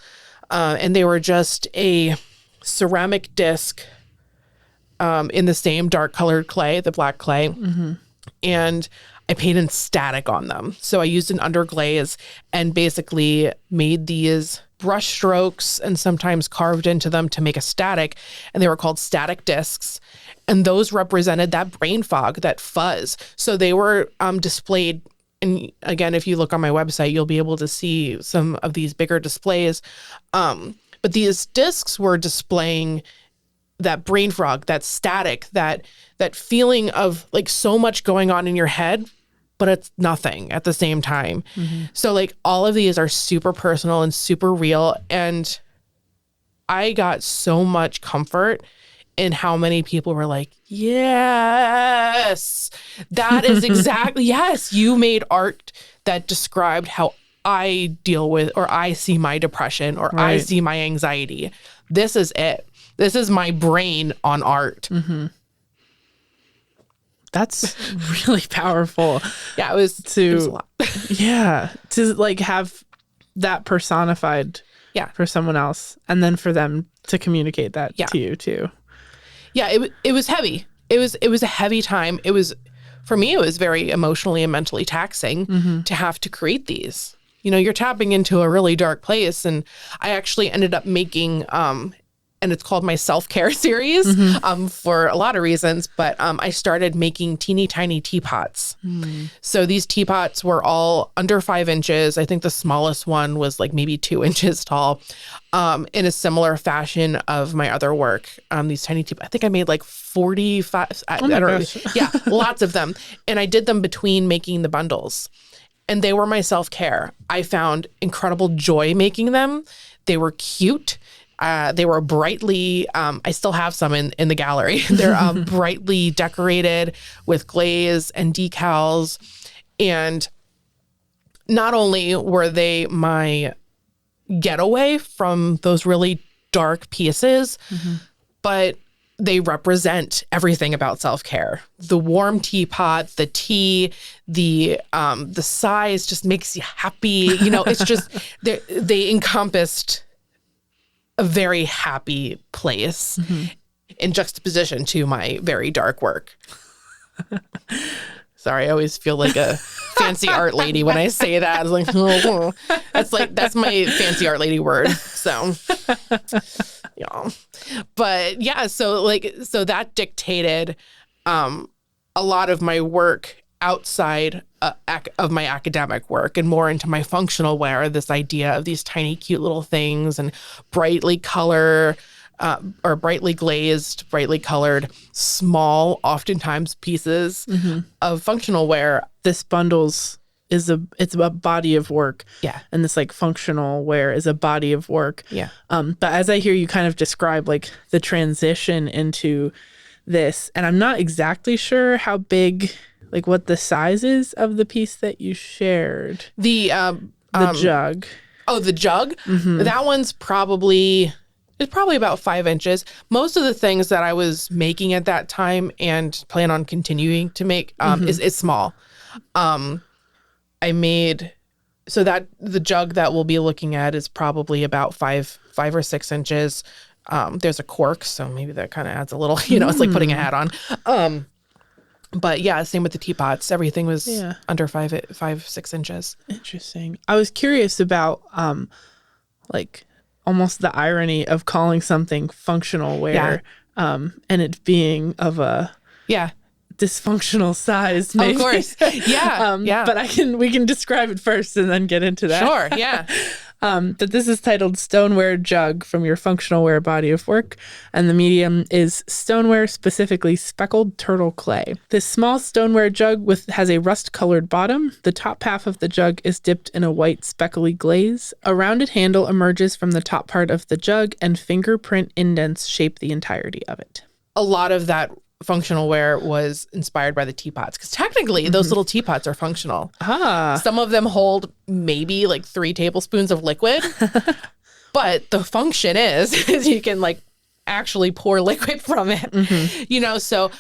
and they were just a ceramic disc in the same dark colored clay, the black clay. And I painted static on them. So I used an underglaze and basically made these brush strokes and sometimes carved into them to make a static. And they were called static discs. And those represented that brain fog, that fuzz. So they were displayed. And again, if you look on my website, you'll be able to see some of these bigger displays. But these discs were displaying that brain fog, that static, that feeling of so much going on in your head, but it's nothing at the same time. So all of these are super personal and super real. And I got so much comfort in how many people were like, yes, that is exactly, yes, you made art that described how I deal with, or I see my depression, or I see my anxiety. This is it. This is my brain on art. That's really powerful. Yeah, it was a lot. Yeah, to have that personified for someone else, and then for them to communicate that to you too. Yeah, it was heavy. It was a heavy time. For me, it was very emotionally and mentally taxing to have to create these. You're tapping into a really dark place, and I actually ended up making and it's called my self-care series for a lot of reasons. But I started making teeny tiny teapots. So these teapots were all under 5 inches. I think the smallest one was maybe 2 inches tall, in a similar fashion of my other work. These tiny teapots, I think I made 45. I don't know. Yeah, lots of them. And I did them between making the bundles. And they were my self-care. I found incredible joy making them. They were cute. They were brightly, I still have some in the gallery. They're brightly decorated with glaze and decals. And not only were they my getaway from those really dark pieces, but they represent everything about self-care. The warm teapot, the tea, the size just makes you happy. It's just, they encompassed a very happy place in juxtaposition to my very dark work. Sorry, I always feel like a fancy art lady when I say that. It's that's my fancy art lady word. So, yeah. But yeah, so that dictated a lot of my work outside of my academic work and more into my functional wear, this idea of these tiny, cute little things and brightly colored, brightly glazed, brightly colored, small, oftentimes pieces of functional wear. This bundles it's a body of work. Yeah. And this functional wear is a body of work. Yeah. But as I hear you kind of describe the transition into this, and I'm not exactly sure how big like what the size is of the piece that you shared? The Jug. Oh, the jug? That one's probably about 5 inches. Most of the things that I was making at that time and plan on continuing to make is small. I made, so that the jug that we'll be looking at is probably about 5 or 6 inches. There's a cork, so maybe that kind of adds a little, it's like putting a hat on. But yeah, same with the teapots. Everything was under 5-6 inches. Interesting. I was curious about like almost the irony of calling something functional ware and it being of a dysfunctional size. Maybe. Of course. Yeah. But we can describe it first and then get into that. Sure. Yeah. But this is titled Stoneware Jug from your functional ware body of work, and the medium is stoneware, specifically speckled turtle clay. This small stoneware jug has a rust-colored bottom. The top half of the jug is dipped in a white speckly glaze. A rounded handle emerges from the top part of the jug, and fingerprint indents shape the entirety of it. A lot of that functional ware was inspired by the teapots, because technically those little teapots are functional. Some of them hold maybe like 3 tablespoons of liquid, but the function is you can like actually pour liquid from it. So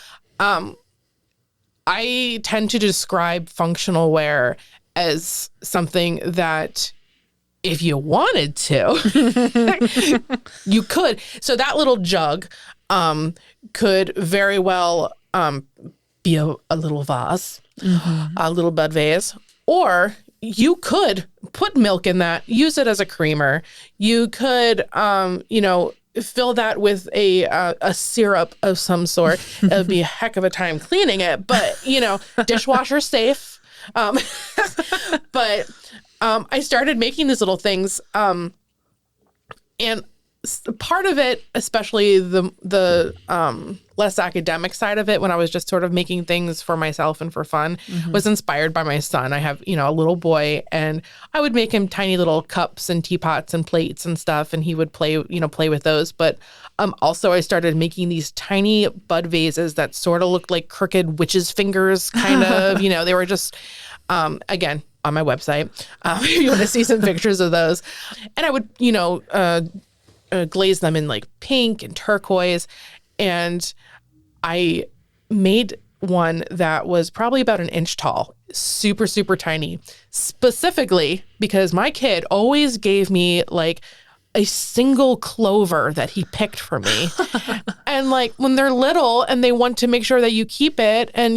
I tend to describe functional ware as something that if you wanted to, you could. So that little jug could very well be a little vase, a little bud vase, or you could put milk in that, use it as a creamer. You could, fill that with a syrup of some sort. It would be a heck of a time cleaning it, but, dishwasher safe. But I started making these little things, and part of it, especially the less academic side of it, when I was just sort of making things for myself and for fun, was inspired by my son. I have, a little boy, and I would make him tiny little cups and teapots and plates and stuff, and he would play with those. But also I started making these tiny bud vases that sort of looked like crooked witches' fingers, kind of. They were just, again, on my website, if you want to see some pictures of those. And I would, glaze them in like pink and turquoise. And I made one that was probably about 1 inch tall, super, super tiny, specifically because my kid always gave me like a single clover that he picked for me. And like when they're little and they want to make sure that you keep it, and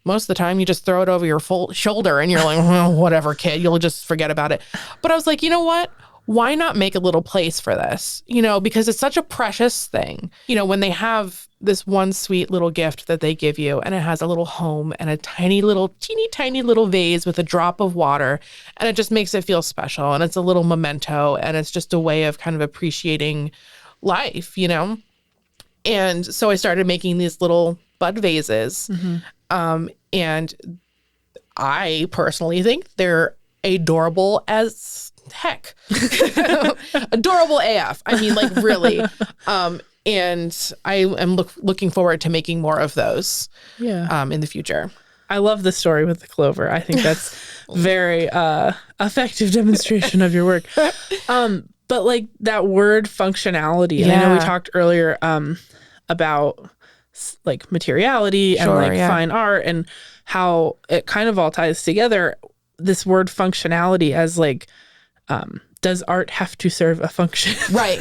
most of the time you just throw it over your full shoulder and you're like, well, whatever, kid, you'll just forget about it. But I was like, you know what? Why not make a little place for this? Because it's such a precious thing. When they have this one sweet little gift that they give you, and it has a little home and a teeny tiny little vase with a drop of water, and it just makes it feel special. And it's a little memento, and it's just a way of kind of appreciating life, And so I started making these little bud vases. And I personally think they're adorable as heck. Adorable AF. I mean, like, really. And I am looking forward to making more of those in the future. I love the story with the clover. I think that's very effective demonstration of your work. But like that word functionality, and I know we talked earlier about like materiality and fine art and how it kind of all ties together. This word functionality as like, does art have to serve a function? Right.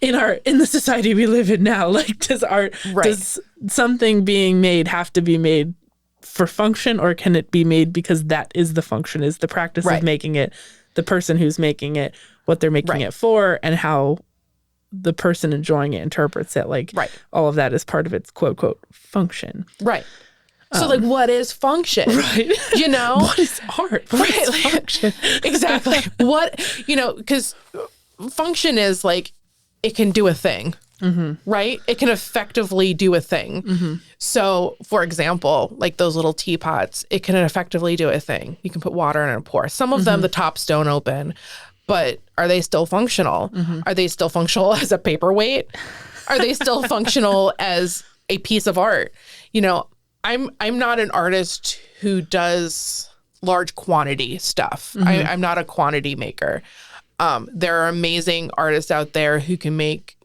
In the society we live in now, like does something being made have to be made for function, or can it be made because that is the function, is the practice of making it, the person who's making it, what they're making it for, and how the person enjoying it interprets it, like all of that is part of its quote, quote, function. Right. So like, what is function? Right. What is art? What is function? Exactly. Because function is like, it can do a thing, right? It can effectively do a thing. So for example, like those little teapots, it can effectively do a thing. You can put water in and pour. Some of them, the tops don't open, but are they still functional? Are they still functional as a paperweight? Are they still functional as a piece of art? I'm not an artist who does large quantity stuff. I'm not a quantity maker. There are amazing artists out there who can make,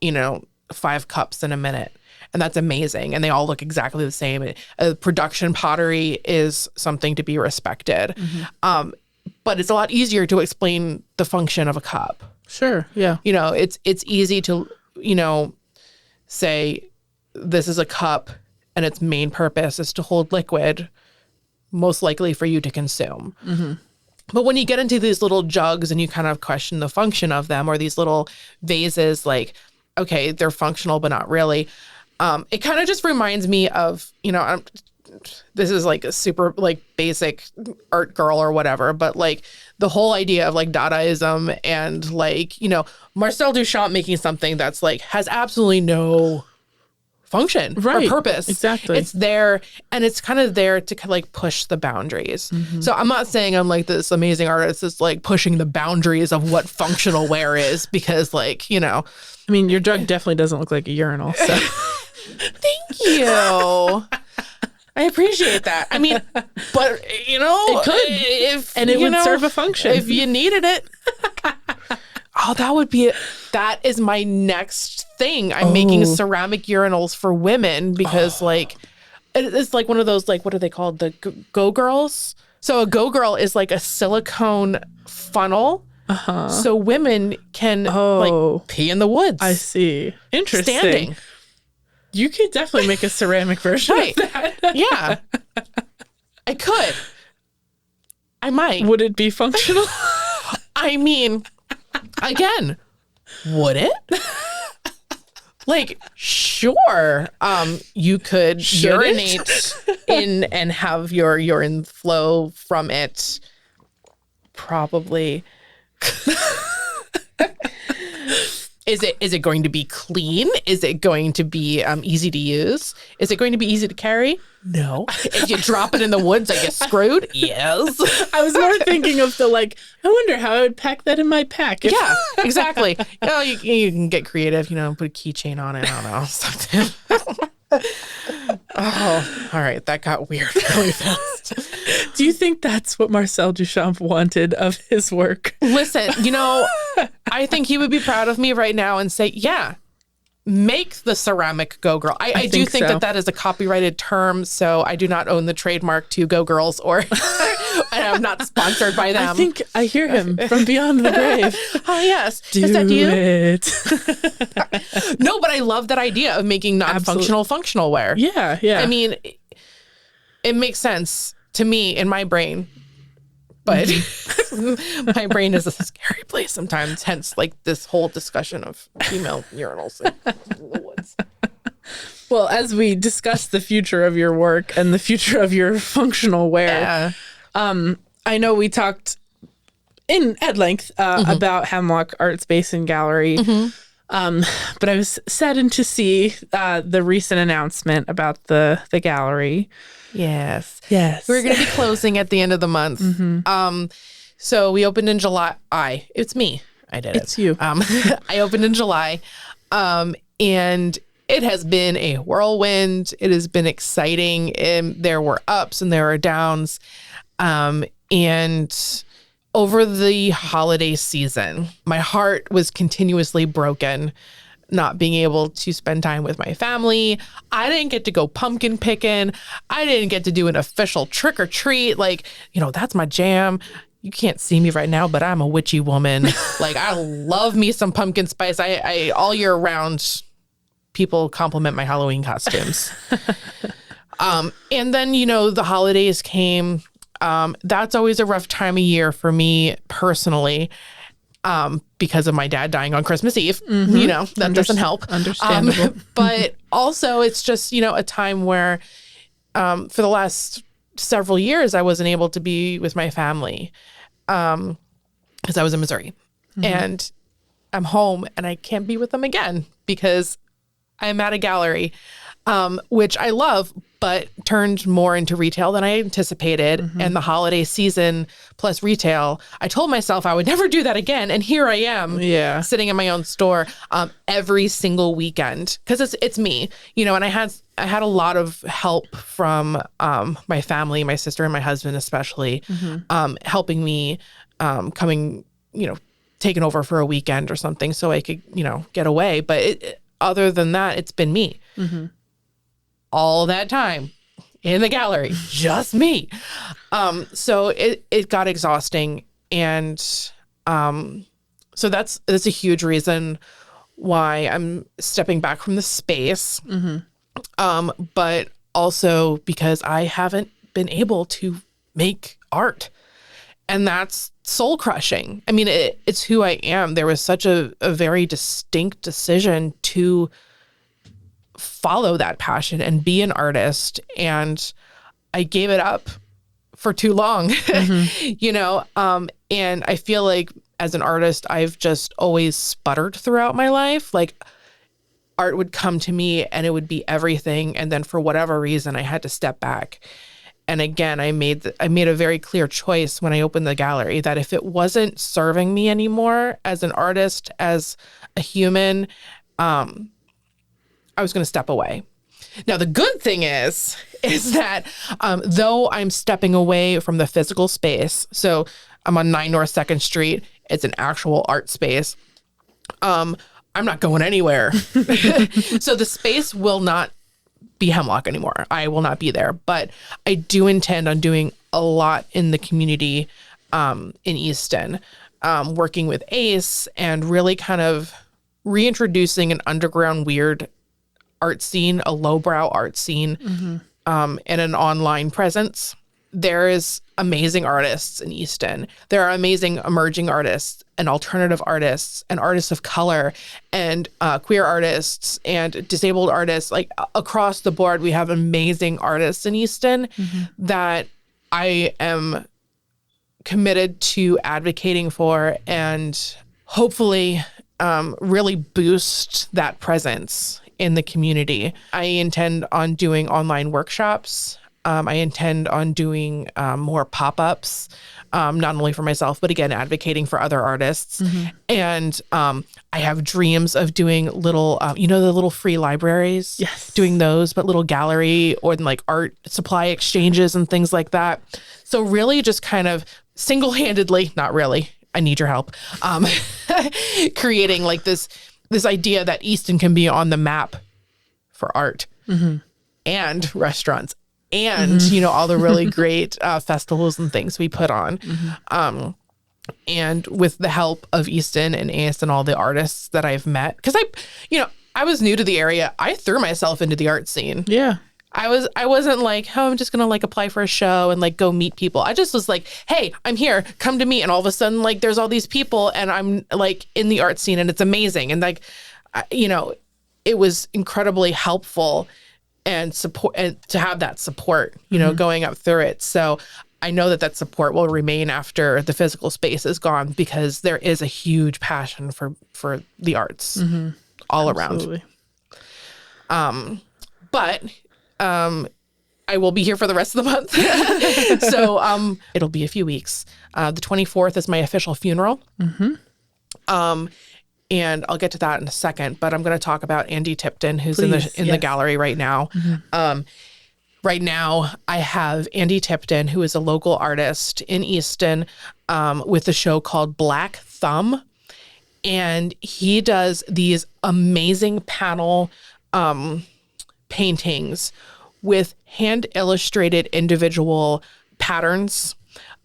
5 cups in a minute. And that's amazing. And they all look exactly the same. Production pottery is something to be respected. But it's a lot easier to explain the function of a cup. Sure. Yeah. It's easy to, say this is a cup and its main purpose is to hold liquid, most likely for you to consume. But when you get into these little jugs and you kind of question the function of them, or these little vases, like, okay, they're functional, but not really. It kind of just reminds me of, this is like a super like basic art girl or whatever, but like the whole idea of like Dadaism and like, Marcel Duchamp making something that's like has absolutely no function or purpose. Exactly. It's there, and it's kind of there to kind of like push the boundaries. So I'm not saying I'm like this amazing artist that's like pushing the boundaries of what functional wear is, because like, I mean, your jug definitely doesn't look like a urinal, so. Thank you. I appreciate that. I mean, but it could, and it would serve a function if you needed it. Oh, that is my next thing. I'm making ceramic urinals for women because like, it's like one of those, like, what are they called? The Go Girls. So a Go Girl is like a silicone funnel. So women can like pee in the woods. I see. Interesting. Standing. You could definitely make a ceramic version of that. Yeah. I could. I might. Would it be functional? I mean, again, would it? Like, sure. You could urinate in and have your urine flow from it. Probably. Is it going to be clean? Is it going to be easy to use? Is it going to be easy to carry? No. If you drop it in the woods, I get screwed? Yes. I was more thinking of the like, I wonder how I would pack that in my pack. Yeah, exactly. You can get creative, put a keychain on it. I don't know. Something. Oh, all right. That got weird really fast. Do you think that's what Marcel Duchamp wanted of his work? Listen, I think he would be proud of me right now and say, yeah, make the ceramic Go Girl. I do think so. that is a copyrighted term, so I do not own the trademark to Go Girls, or and I'm not sponsored by them. I think I hear him from beyond the grave. Oh, yes. Is that you? No, but I love that idea of making non-functional functional wear. Yeah, yeah. I mean, it makes sense to me in my brain. But my brain is a scary place sometimes, hence like this whole discussion of female urinals in the woods. Well, as we discuss the future of your work and the future of your functional wear, I know we talked at length about Hemlock Art Space and Gallery, but I was saddened to see the recent announcement about the gallery. Yes. We're going to be closing at the end of the month. So we opened in July. It's me. I did it. It's you. I opened in July. And it has been a whirlwind. It has been exciting. There were ups and there were downs. And over the holiday season, my heart was continuously broken, not being able to spend time with my family. I didn't get to go pumpkin picking. I didn't get to do an official trick or treat. Like, that's my jam. You can't see me right now, but I'm a witchy woman. Like, I love me some pumpkin spice. I all year round, people compliment my Halloween costumes. And then, the holidays came. That's always a rough time of year for me personally. Because of my dad dying on Christmas Eve, that doesn't help. Understandable. But also it's just, a time where, for the last several years, I wasn't able to be with my family, because I was in Missouri, and I'm home and I can't be with them again because I'm at a gallery, which I love, but turned more into retail than I anticipated. And the holiday season plus retail, I told myself I would never do that again. And here I am sitting in my own store every single weekend, because it's me, and I had a lot of help from my family, my sister and my husband especially, helping me coming, taking over for a weekend or something so I could, get away. But other than that, it's been me. All that time in the gallery, just me. So it got exhausting. And so that's a huge reason why I'm stepping back from the space. But also because I haven't been able to make art. And that's soul crushing. I mean, it's who I am. There was such a very distinct decision to follow that passion and be an artist. And I gave it up for too long, and I feel like as an artist, I've just always sputtered throughout my life. Like art would come to me and it would be everything. And then for whatever reason, I had to step back. And again, I made a very clear choice when I opened the gallery that if it wasn't serving me anymore as an artist, as a human, I was going to step away. Now, the good thing is that though I'm stepping away from the physical space, so I'm on 9 North 2nd Street, it's an actual art space, I'm not going anywhere. So the space will not be Hemlock anymore. I will not be there. But I do intend on doing a lot in the community in Easton, working with Ace and really kind of reintroducing an underground weird art scene, a lowbrow art scene, and an online presence. There is amazing artists in Easton. There are amazing emerging artists and alternative artists and artists of color and queer artists and disabled artists. Like across the board, we have amazing artists in Easton that I am committed to advocating for and hopefully really boost that presence in the community. I intend on doing online workshops. I intend on doing more pop-ups, not only for myself, but again, advocating for other artists. And I have dreams of doing little, the little free libraries, doing those, but little gallery or like art supply exchanges and things like that. So really just kind of single-handedly, not really, I need your help, creating like this idea that Easton can be on the map for art and restaurants and, all the really great festivals and things we put on. And with the help of Easton and Ace and all the artists that I've met, because I was new to the area. I threw myself into the art scene. Yeah. I wasn't like, I'm just going to like apply for a show and like go meet people. I just was like, hey, I'm here, come to me. And all of a sudden, like, there's all these people and I'm like in the art scene and it's amazing. And like, it was incredibly helpful and support, and to have that support, going up through it. So I know that support will remain after the physical space is gone, because there is a huge passion for the arts all around. But I will be here for the rest of the month. So it'll be a few weeks. The 24th is my official funeral. And I'll get to that in a second, but I'm going to talk about Andy Tipton, who's in the gallery right now. Right now, I have Andy Tipton, who is a local artist in Easton, with a show called Black Thumb. And he does these amazing panel paintings with hand-illustrated individual patterns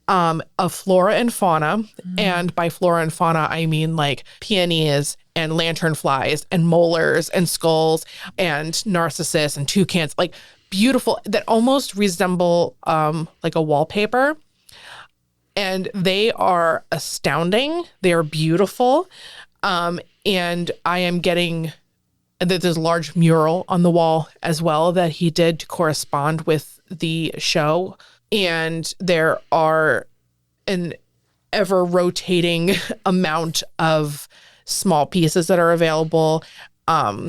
of flora and fauna. And by flora and fauna, I mean like peonies and lanternflies and molars and skulls and narcissus and toucans, like beautiful, that almost resemble like a wallpaper. And they are astounding. They are beautiful. And I am getting, there's a large mural on the wall as well that he did to correspond with the show. And there are an ever rotating amount of small pieces that are available.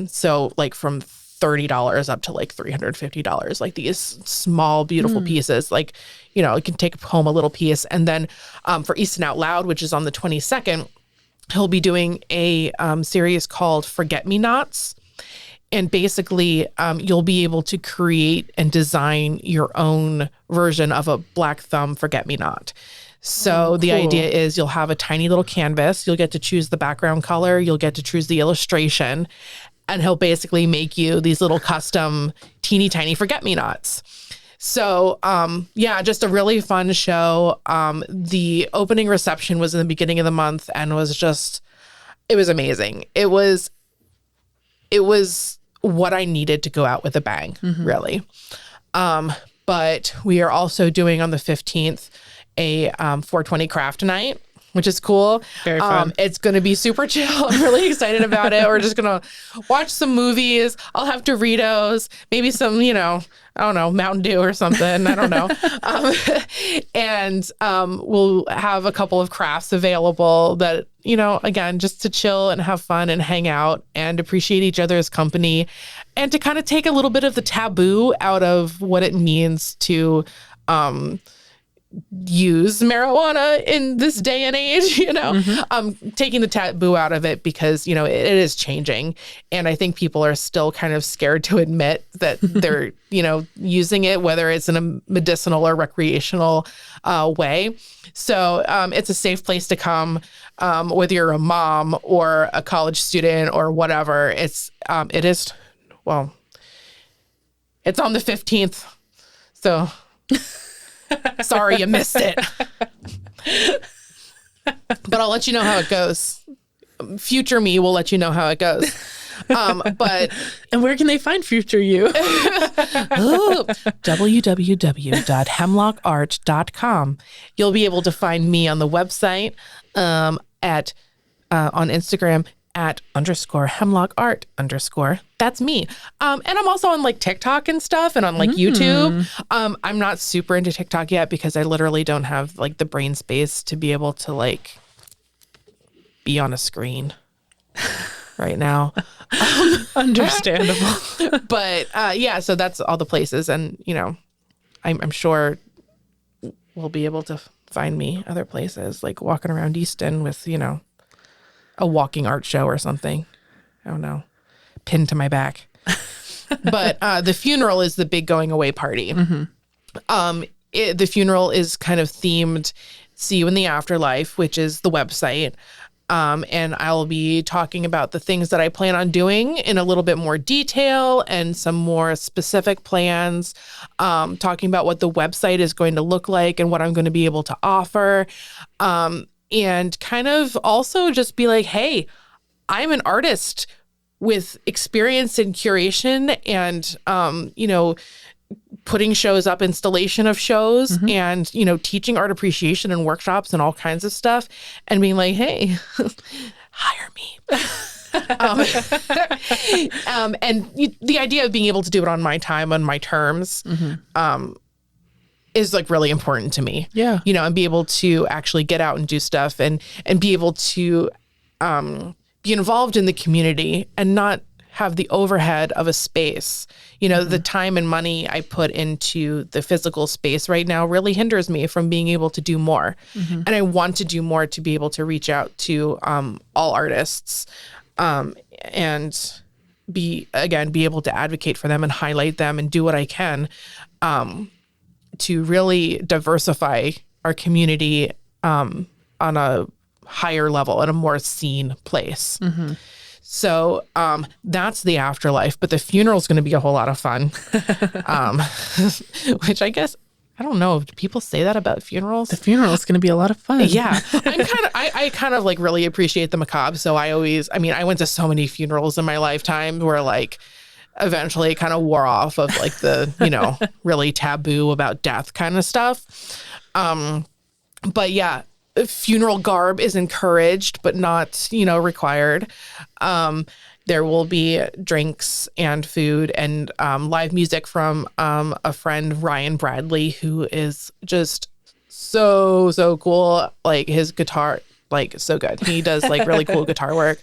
So like from $30 up to like $350, like these small, beautiful pieces. Like, you know, you can take home a little piece. And then for Easton Out Loud, which is on the 22nd, he'll be doing a series called Forget Me Nots. And basically, you'll be able to create and design your own version of a black thumb forget-me-not. So the idea is you'll have a tiny little canvas. You'll get to choose the background color. You'll get to choose the illustration. And he'll basically make you these little custom teeny tiny forget-me-nots. So, yeah, just a really fun show. The opening reception was in the beginning of the month and was just, it was amazing. It was what I needed to go out with a bang, really. But we are also doing on the 15th a 420 craft night, which is cool. Very fun. It's going to be super chill. I'm really excited about it. We're just going to watch some movies. I'll have Doritos, maybe some, you know, I don't know, Mountain Dew or something. I don't know. And we'll have a couple of crafts available that, you know, again, just to chill and have fun and hang out and appreciate each other's company and to kind of take a little bit of the taboo out of what it means to use marijuana in this day and age, you know, taking the taboo out of it because, you know, it is changing. And I think people are still kind of scared to admit that they're, you know, using it, whether it's in a medicinal or recreational way. So it's a safe place to come, whether you're a mom or a college student or whatever. It is, well, it's on the 15th. So sorry you missed it. But I'll let you know how it goes. Future me will let you know how it goes. But and where can they find future you? www.hemlockart.com. You'll be able to find me on the website, on Instagram at _hemlockart_. That's me. And I'm also on like TikTok and stuff and on like YouTube. I'm not super into TikTok yet because I literally don't have like the brain space to be able to like be on a screen right now. Understandable. But yeah, so that's all the places. And, you know, I'm sure we'll be able to find me other places like walking around Easton with, you know, a walking art show or something. I don't know. Pinned to my back. But the funeral is the big going away party. The funeral is kind of themed See You in the Afterlife, which is the website. And I'll be talking about the things that I plan on doing in a little bit more detail and some more specific plans, talking about what the website is going to look like and what I'm going to be able to offer. And kind of also just be like, hey, I'm an artist with experience in curation and, you know, putting shows up, installation of shows and, you know, teaching art appreciation and workshops and all kinds of stuff and being like, hey, hire me. And the idea of being able to do it on my time, on my terms, is like really important to me. Yeah. You know, and be able to actually get out and do stuff and be able to be involved in the community and not have the overhead of a space. You know, the time and money I put into the physical space right now really hinders me from being able to do more. And I want to do more to be able to reach out to all artists and be able to advocate for them and highlight them and do what I can to really diversify our community on a higher level, at a more seen place. So that's the afterlife, but the funeral is going to be a whole lot of fun, which I guess, I don't know, do people say that about funerals? The funeral is going to be a lot of fun. Yeah. I kind of like really appreciate the macabre. So I went to so many funerals in my lifetime where like eventually it kind of wore off of like the, you know, really taboo about death kind of stuff. But yeah, funeral garb is encouraged, but not, you know, required. There will be drinks and food and live music from a friend, Ryan Bradley, who is just so cool. Like his guitar, like so good. He does like really cool guitar work.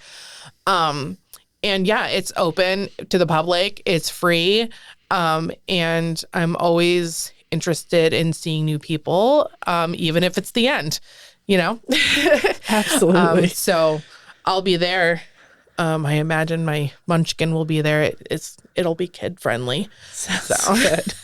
And yeah, it's open to the public. It's free. And I'm always interested in seeing new people, even if it's the end, Absolutely. So I'll be there. I imagine my munchkin will be there. It'll be kid friendly. So good.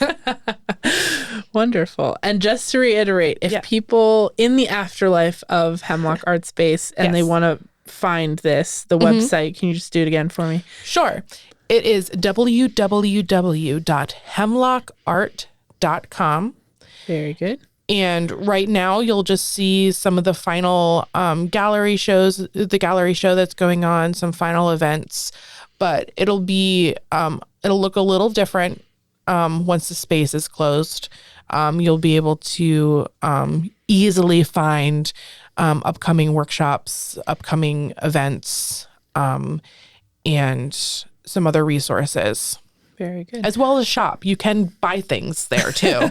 Wonderful. And just to reiterate, if people in the afterlife of Hemlock Art Space and they want to find this, the website, can you just do it again for me? Sure. It is www.hemlockart.com. Very good. And right now, you'll just see some of the final gallery shows, the gallery show that's going on, some final events. But it'll look a little different once the space is closed. You'll be able to easily find upcoming workshops, upcoming events, and some other resources. Very good. As well as shop. You can buy things there too.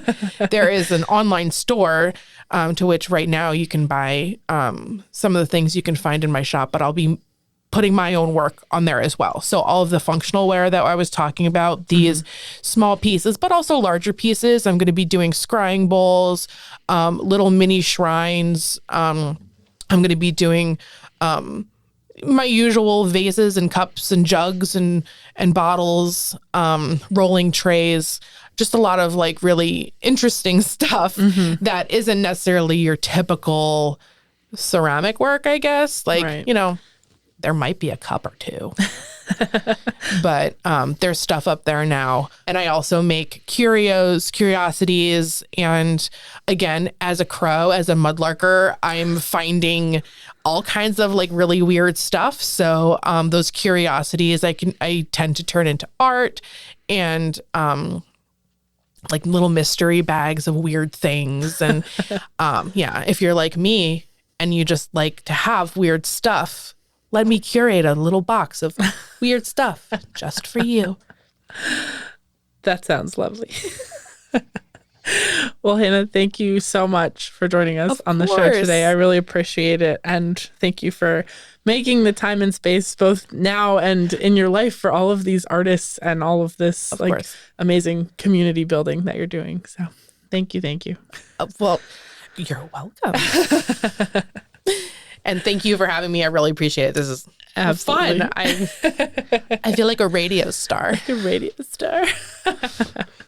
There is an online store to which right now you can buy some of the things you can find in my shop, but I'll be putting my own work on there as well. So all of the functional wear that I was talking about, these small pieces, but also larger pieces. I'm going to be doing scrying bowls, little mini shrines. I'm going to be doing my usual vases and cups and jugs and bottles, rolling trays, just a lot of like really interesting stuff that isn't necessarily your typical ceramic work, I guess. Like, there might be a cup or two, but there's stuff up there now. And I also make curiosities. And again, as a crow, as a mudlarker, I'm finding all kinds of like really weird stuff. So those curiosities I tend to turn into art and like little mystery bags of weird things. And if you're like me and you just like to have weird stuff, let me curate a little box of weird stuff just for you. That sounds lovely. Well, Hannah, thank you so much for joining us on the show today. I really appreciate it. And thank you for making the time and space both now and in your life for all of these artists and all of this amazing community building that you're doing. So thank you. Thank you. Well, you're welcome. And thank you for having me. I really appreciate it. This is Absolutely fun. I feel like a radio star. Like a radio star.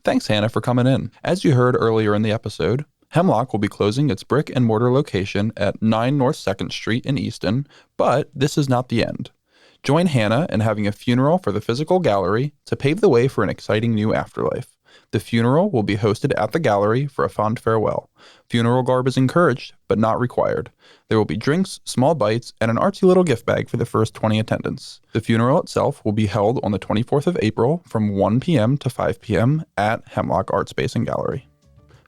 Thanks, Hannah, for coming in. As you heard earlier in the episode, Hemlock will be closing its brick and mortar location at 9 North 2nd Street in Easton, but this is not the end. Join Hannah in having a funeral for the physical gallery to pave the way for an exciting new afterlife. The funeral will be hosted at the gallery for a fond farewell. Funeral garb is encouraged, but not required. There will be drinks, small bites, and an artsy little gift bag for the first 20 attendants. The funeral itself will be held on the 24th of April from 1 p.m. to 5 p.m. at Hemlock Art Space and Gallery.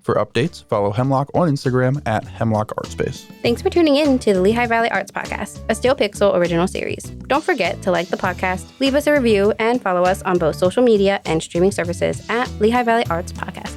For updates, follow Hemlock on Instagram at Hemlock Art Space. Thanks for tuning in to the Lehigh Valley Arts Podcast, a Steel Pixel original series. Don't forget to like the podcast, leave us a review, and follow us on both social media and streaming services at Lehigh Valley Arts Podcast.